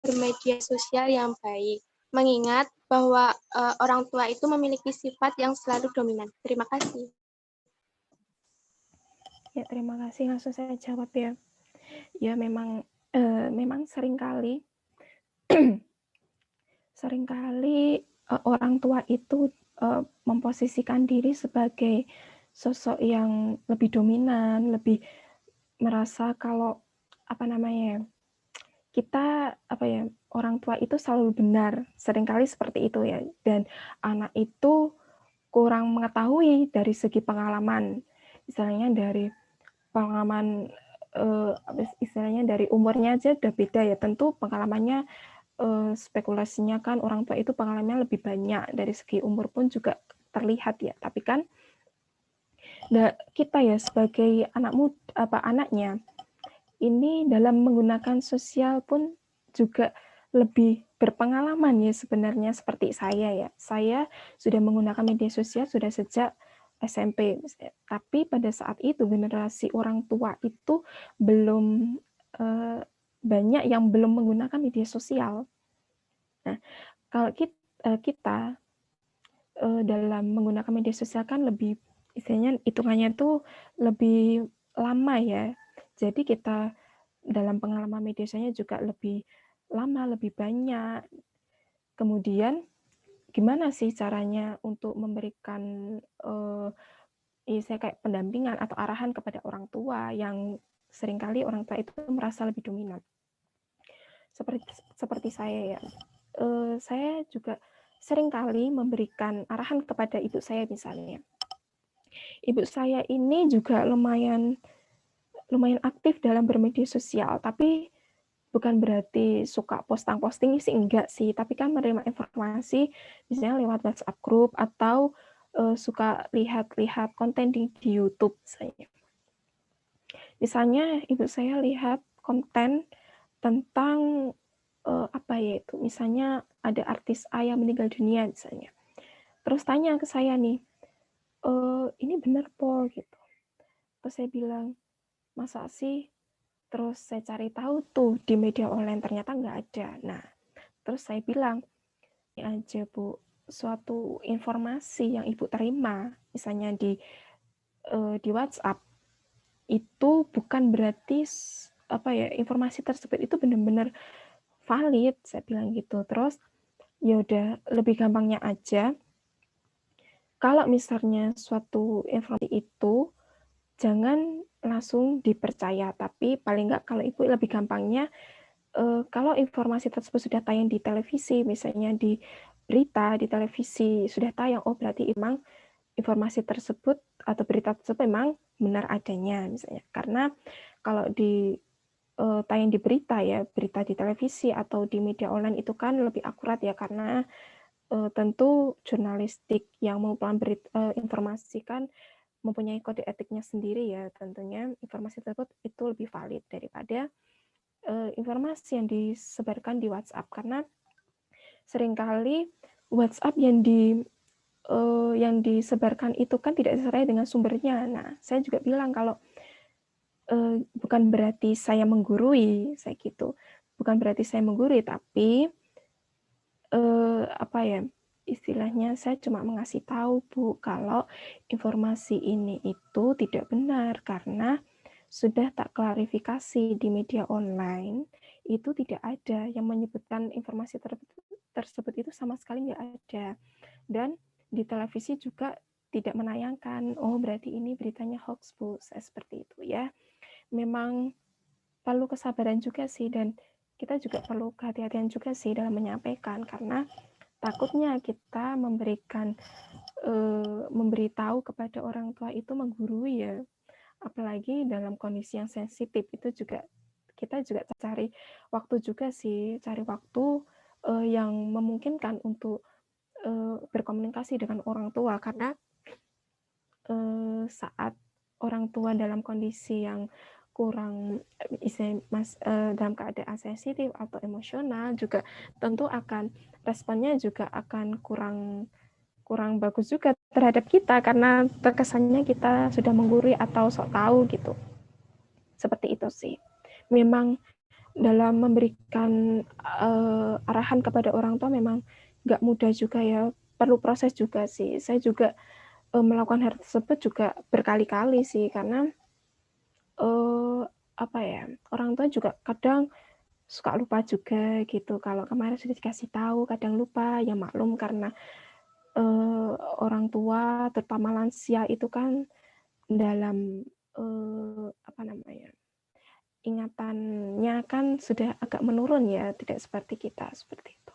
bermedia sosial yang baik, mengingat bahwa orang tua itu memiliki sifat yang selalu dominan. Terima kasih. Ya, terima kasih. Langsung saya jawab ya. Ya, memang seringkali orang tua itu memposisikan diri sebagai sosok yang lebih dominan, lebih merasa kalau kita orang tua itu selalu benar, seringkali seperti itu ya, dan anak itu kurang mengetahui dari segi pengalaman, misalnya dari pengalaman istilahnya dari umurnya aja udah beda ya, tentu pengalamannya spekulasinya kan orang tua itu pengalamannya lebih banyak, dari segi umur pun juga terlihat ya, tapi kan kita ya sebagai anaknya ini dalam menggunakan sosial pun juga lebih berpengalaman ya sebenarnya, seperti saya ya. Saya sudah menggunakan media sosial sudah sejak SMP, tapi pada saat itu generasi orang tua itu belum banyak yang belum menggunakan media sosial. Nah, kalau kita dalam menggunakan media sosial kan lebih, istilahnya hitungannya tuh lebih lama ya. Jadi kita dalam pengalaman media sosialnya juga lebih lama, lebih banyak. Kemudian gimana sih caranya untuk memberikan saya kayak pendampingan atau arahan kepada orang tua yang seringkali orang tua itu merasa lebih dominan. Seperti saya ya, saya juga seringkali memberikan arahan kepada ibu saya misalnya. Ibu saya ini juga lumayan aktif dalam bermedia sosial, tapi bukan berarti suka posting sih, enggak sih, tapi kan menerima informasi misalnya lewat WhatsApp group atau suka lihat-lihat konten di YouTube misalnya. Misalnya ibu saya lihat konten tentang apa ya itu, misalnya ada artis A yang meninggal dunia misalnya. Terus tanya ke saya nih, ini benar Po gitu. Terus saya bilang, masa sih? Terus saya cari tahu tuh di media online ternyata nggak ada. Nah, terus saya bilang, ini aja Bu, suatu informasi yang Ibu terima, misalnya di WhatsApp, itu bukan berarti apa ya, informasi tersebut itu benar-benar valid, saya bilang gitu. Terus ya udah, lebih gampangnya aja, kalau misalnya suatu informasi itu jangan langsung dipercaya, tapi paling nggak kalau Ibu lebih gampangnya, kalau informasi tersebut sudah tayang di televisi, misalnya di berita, di televisi sudah tayang, oh berarti memang informasi tersebut atau berita tersebut memang benar adanya, misalnya. Karena kalau tayang di berita ya, berita di televisi atau di media online itu kan lebih akurat ya, karena tentu jurnalistik yang informasi kan mempunyai kode etiknya sendiri ya, tentunya informasi tersebut itu lebih valid daripada informasi yang disebarkan di WhatsApp, karena seringkali WhatsApp yang disebarkan itu kan tidak sesuai dengan sumbernya. Nah, saya juga bilang kalau bukan berarti saya menggurui, saya gitu, bukan berarti saya menggurui, tapi apa ya, istilahnya saya cuma mengasih tahu Bu kalau informasi ini itu tidak benar karena sudah tak klarifikasi di media online itu tidak ada yang menyebutkan informasi tersebut itu sama sekali nggak ada, dan di televisi juga tidak menayangkan. Oh berarti ini beritanya hoax Bu, saya seperti itu ya. Memang perlu kesabaran juga sih, dan kita juga perlu kehati-hatian juga sih dalam menyampaikan, karena takutnya kita memberitahu kepada orang tua itu menggurui ya, apalagi dalam kondisi yang sensitif itu juga kita juga cari waktu juga sih, cari waktu yang memungkinkan untuk berkomunikasi dengan orang tua, karena saat orang tua dalam kondisi yang kurang dalam keadaan sensitif atau emosional juga tentu akan responnya juga akan kurang bagus juga terhadap kita, karena terkesannya kita sudah menggurui atau sok tahu gitu. Seperti itu sih. Memang dalam memberikan arahan kepada orang tua memang nggak mudah juga ya, perlu proses juga sih. Saya juga melakukan hal tersebut juga berkali-kali sih, karena apa ya, orang tua juga kadang suka lupa juga gitu. Kalau kemarin sudah dikasih tahu, kadang lupa, ya maklum karena orang tua terutama lansia itu kan dalam apa namanya, ingatannya kan sudah agak menurun ya, tidak seperti kita seperti itu.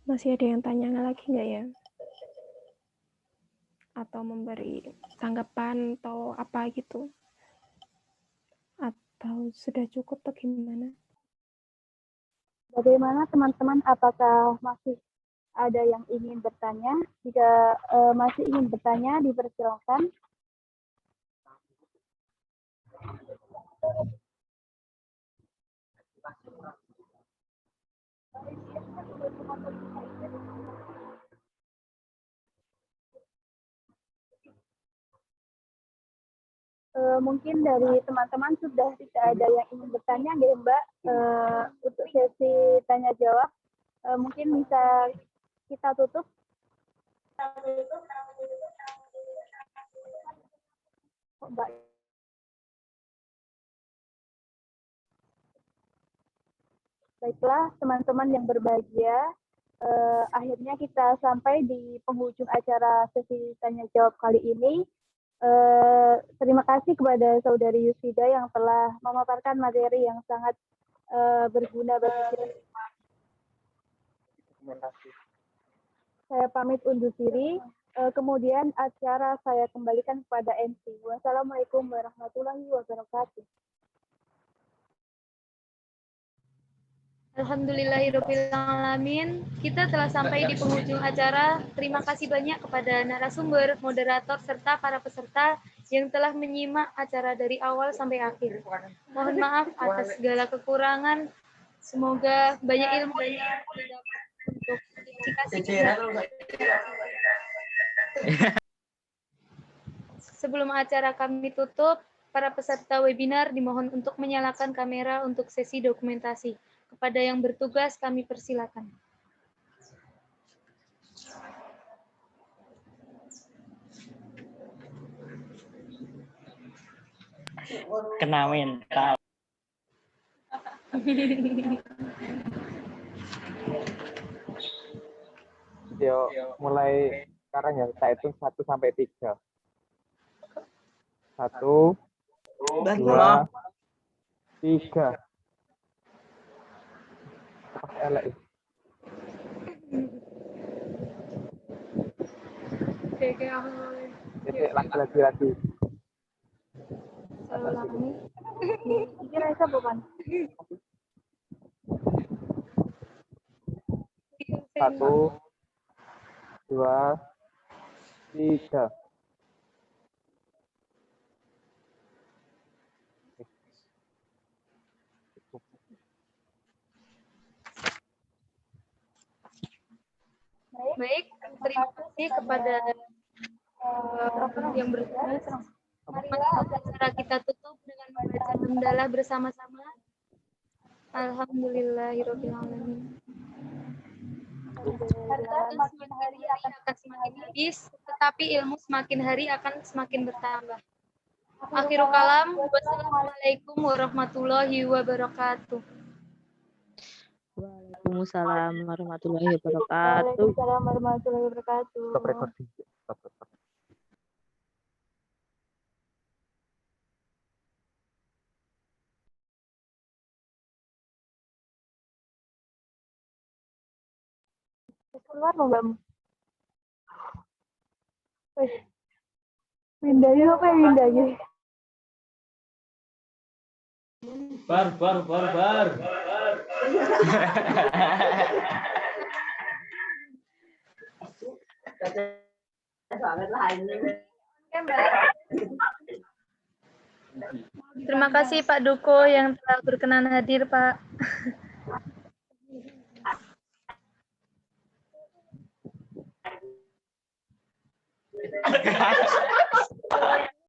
Masih ada yang tanya lagi nggak ya? Atau memberi tanggapan atau apa gitu? Atau sudah cukup atau gimana? Bagaimana teman-teman? Apakah masih ada yang ingin bertanya? Jika masih ingin bertanya, dipersilakan. Mungkin dari teman-teman sudah tidak ada yang ingin bertanya, nggak Mbak? Untuk sesi tanya jawab, mungkin bisa kita tutup. Mbak. Baiklah, teman-teman yang berbahagia, akhirnya kita sampai di penghujung acara sesi tanya jawab kali ini. Terima kasih kepada Saudari Yusfida yang telah memaparkan materi yang sangat berguna bagi kita. Terima kasih. Saya pamit undur diri. Kemudian acara saya kembalikan kepada MC. Wassalamualaikum warahmatullahi wabarakatuh. Alhamdulillahirrahmanirrahim. Kita telah sampai di penghujung acara. Terima kasih banyak kepada narasumber, moderator, serta para peserta yang telah menyimak acara dari awal sampai akhir. Mohon maaf atas segala kekurangan. Semoga banyak ilmu yang didapat untuk dikasih. Sebelum acara kami tutup, para peserta webinar dimohon untuk menyalakan kamera untuk sesi dokumentasi. Kepada yang bertugas kami persilakan. Kena mental. Yo, mulai sekarang ya, kita hitung 1 sampai 3. 1, 2, 3. Elek. Oke, lagi. Saya ulangi. Ini Raisa bukan? 1, 2, 3. Baik, terima kasih kepada yang bertugas. Acara kita tutup dengan membaca hamdalah bersama-sama. Alhamdulillahirrahmanirrahim. Harta semakin hari akan semakin habis, tetapi ilmu semakin hari akan semakin bertambah. Akhirul kalam, wassalamualaikum warahmatullahi wabarakatuh. Waalaikumsalam warahmatullahi wabarakatuh. Waalaikumsalam warahmatullahi wabarakatuh. Stop recording. Stop. Keluar mau Mbak? Pindahnya apa yang pindahnya? Bar. Terima kasih Pak Duko yang telah berkenan hadir, Pak.